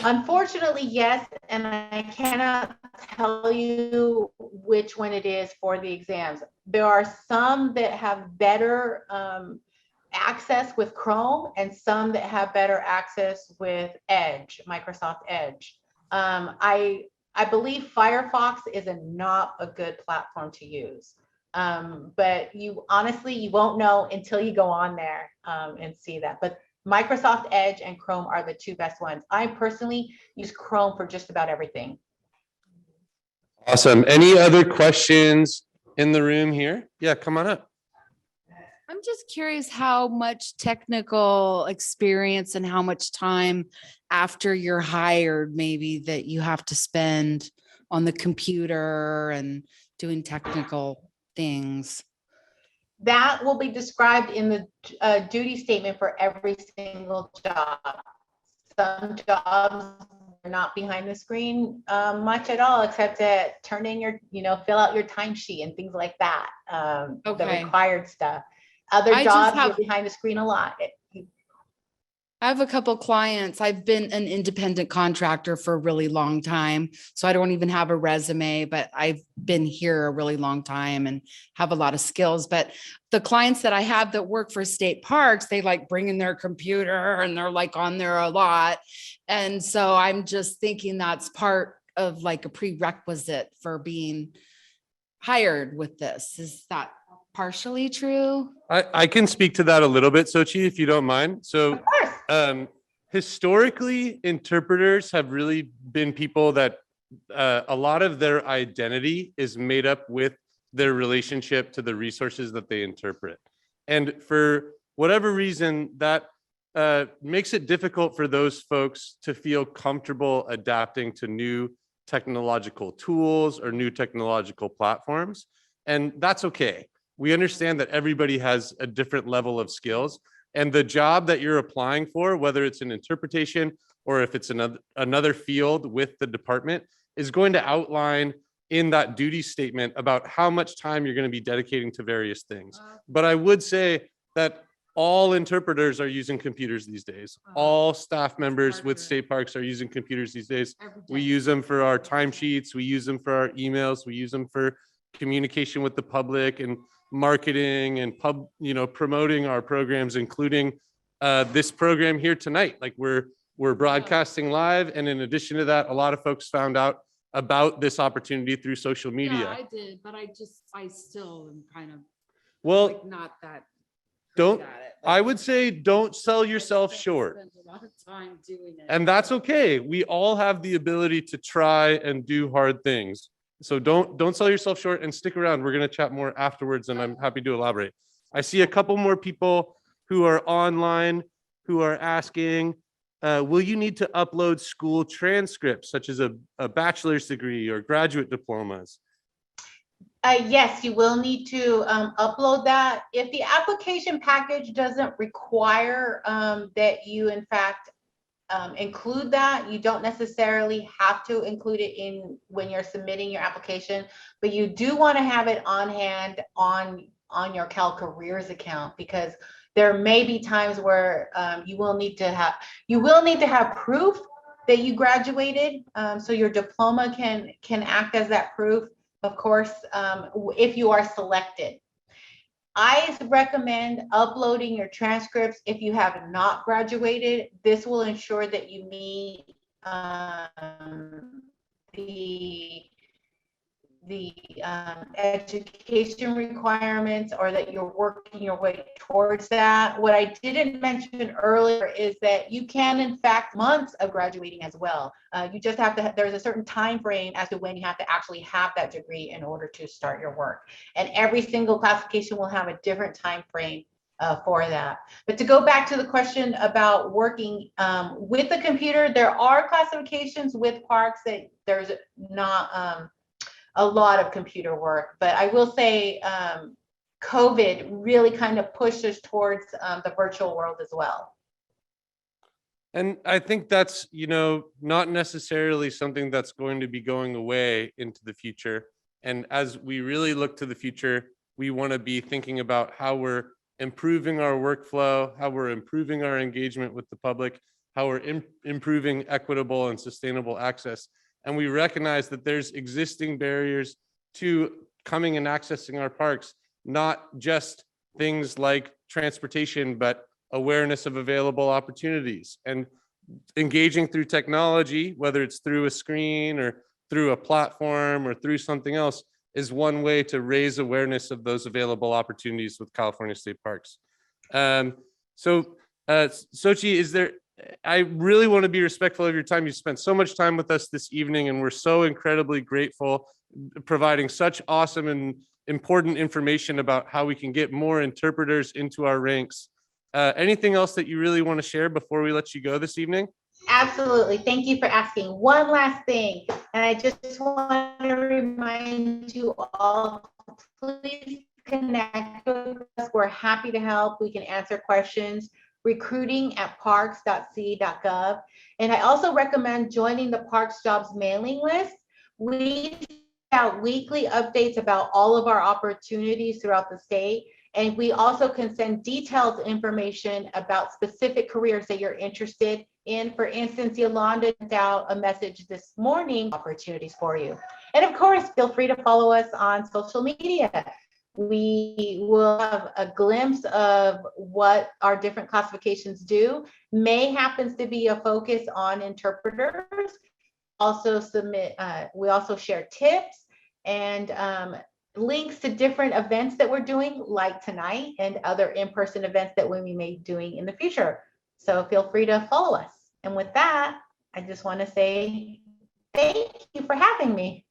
Unfortunately, yes, and I cannot tell you which one it is for the exams. There are some that have better access with Chrome and some that have better access with Edge, Microsoft Edge. I believe Firefox is not a good platform to use. But you honestly, you won't know until you go on there and see that. But Microsoft Edge and Chrome are the two best ones. I personally use Chrome for just about everything. Awesome. Any other questions in the room here? Yeah, come on up. I'm just curious how much technical experience and how much time after you're hired, maybe that you have to spend on the computer and doing technical things. That will be described in the duty statement for every single job. Some jobs are not behind the screen much at all, except to turn in your, fill out your timesheet and things like that. The required stuff. Other jobs are behind the screen a lot. I have a couple clients. I've been an independent contractor for a really long time, so I don't even have a resume, but I've been here a really long time and have a lot of skills. But the clients that I have that work for state parks, they like bring in their computer and they're like on there a lot. And so I'm just thinking that's part of like a prerequisite for being hired with this. Is that partially true? I can speak to that a little bit, Sochi, if you don't mind. So historically, interpreters have really been people that a lot of their identity is made up with their relationship to the resources that they interpret. And for whatever reason, that makes it difficult for those folks to feel comfortable adapting to new technological tools or new technological platforms. And that's okay. We understand that everybody has a different level of skills, and the job that you're applying for, whether it's an interpretation or if it's another field with the department, is going to outline in that duty statement about how much time you're going to be dedicating to various things. But I would say that all interpreters are using computers these days. All staff members with state parks are using computers these days. We use them for our timesheets. We use them for our emails. We use them for communication with the public and marketing and promoting our programs, including this program here tonight. Like we're broadcasting live, and in addition to that, a lot of folks found out about this opportunity through social media. Yeah, I did, but I still am kind of not that. I would say don't sell yourself short. Spend a lot of time doing it. And that's okay. We all have the ability to try and do hard things. So don't sell yourself short and stick around. We're going to chat more afterwards, and I'm happy to elaborate. I see a couple more people who are online who are asking, will you need to upload school transcripts such as a bachelor's degree or graduate diplomas? Yes, you will need to upload that. If the application package doesn't require that you in fact include that, you don't necessarily have to include it in when you're submitting your application, but you do want to have it on hand on your CalCareers account, because there may be times where you will need to have proof that you graduated, so your diploma can act as that proof, of course, if you are selected. I recommend uploading your transcripts if you have not graduated. This will ensure that you meet the education requirements, or that you're working your way towards that. What I didn't mention earlier is that you can, in fact, months of graduating as well. You just have to, there's a certain time frame as to when you have to actually have that degree in order to start your work. And every single classification will have a different time frame for that. But to go back to the question about working with the computer, there are classifications with parks that there's not a lot of computer work, but I will say COVID really kind of pushed us towards the virtual world as well. And I think that's, not necessarily something that's going to be going away into the future. And as we really look to the future, we want to be thinking about how we're improving our workflow, how we're improving our engagement with the public, how we're improving equitable and sustainable access. And we recognize that there's existing barriers to coming and accessing our parks, not just things like transportation, but awareness of available opportunities and engaging through technology, whether it's through a screen or through a platform or through something else, is one way to raise awareness of those available opportunities with California State Parks. Sochi, I really want to be respectful of your time. You spent so much time with us this evening, and we're so incredibly grateful, providing such awesome and important information about how we can get more interpreters into our ranks. Anything else that you really want to share before we let you go this evening? Absolutely. Thank you for asking. One last thing, and I just want to remind you all, please connect with us. We're happy to help. We can answer questions. recruiting@parks.ca.gov. And I also recommend joining the Parks Jobs mailing list. We send out weekly updates about all of our opportunities throughout the state. And we also can send detailed information about specific careers that you're interested in. For instance, Yolanda sent out a message this morning, opportunities for you. And of course, feel free to follow us on social media. We will have a glimpse of what our different classifications do. May happens to be a focus on interpreters. Also we also share tips and links to different events that we're doing, like tonight, and other in-person events that we may be doing in the future. So feel free to follow us. And with that, I just want to say thank you for having me.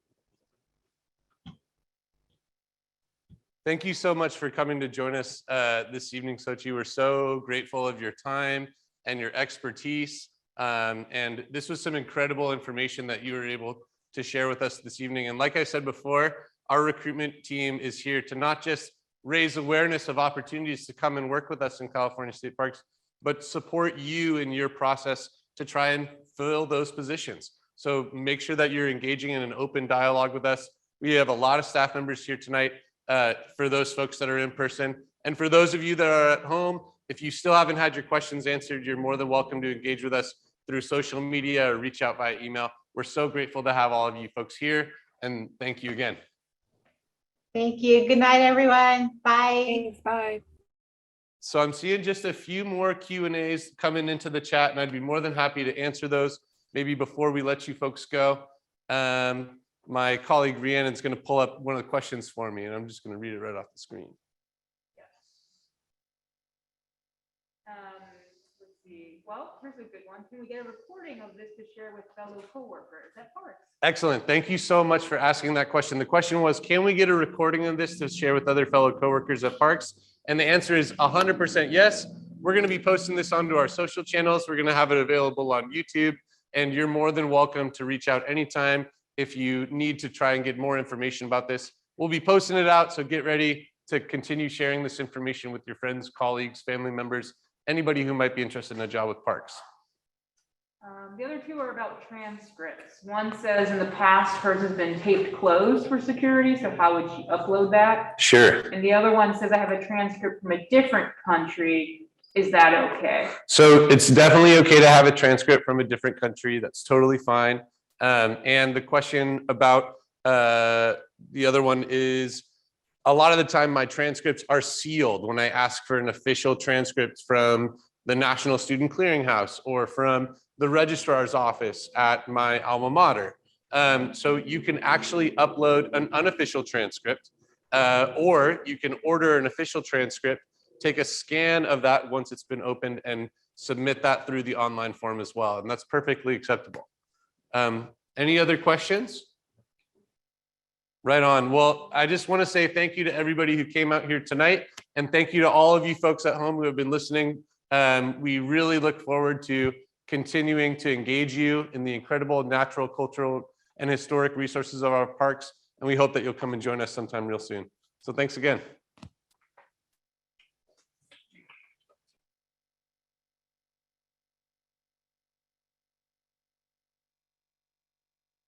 Thank you so much for coming to join us this evening, Sochi. We're so grateful of your time and your expertise. And this was some incredible information that you were able to share with us this evening. And like I said before, our recruitment team is here to not just raise awareness of opportunities to come and work with us in California State Parks, but support you in your process to try and fill those positions. So make sure that you're engaging in an open dialogue with us. We have a lot of staff members here tonight for those folks that are in person. And for those of you that are at home, if you still haven't had your questions answered, you're more than welcome to engage with us through social media or reach out via email. We're so grateful to have all of you folks here, and thank you again. Thank you. Good night, everyone. Bye. Thanks, bye. So I'm seeing just a few more Q&As coming into the chat, and I'd be more than happy to answer those maybe before we let you folks go. My colleague Rhiannon's going to pull up one of the questions for me, and I'm just going to read it right off the screen. Let's see. Well, here's a good one. Can we get a recording of this to share with fellow coworkers at Parks? Excellent. Thank you so much for asking that question. The question was, can we get a recording of this to share with other fellow coworkers at Parks? And the answer is 100% yes. We're going to be posting this onto our social channels. We're going to have it available on YouTube, and you're more than welcome to reach out anytime if you need to try and get more information about this. We'll be posting it out, so get ready to continue sharing this information with your friends, colleagues, family members, anybody who might be interested in a job with Parks. The other two are about transcripts. One says in the past, hers has been taped closed for security, so how would she upload that? Sure. And the other one says I have a transcript from a different country. Is that okay? So it's definitely okay to have a transcript from a different country. That's totally fine. And the question about the other one is, a lot of the time my transcripts are sealed when I ask for an official transcript from the National Student Clearinghouse or from the registrar's office at my alma mater. So you can actually upload an unofficial transcript, or you can order an official transcript, take a scan of that once it's been opened, and submit that through the online form as well. And that's perfectly acceptable. Any other questions? Right on. Well, I just want to say thank you to everybody who came out here tonight, and thank you to all of you folks at home who have been listening. We really look forward to continuing to engage you in the incredible natural, cultural, and historic resources of our parks. And we hope that you'll come and join us sometime real soon. So thanks again.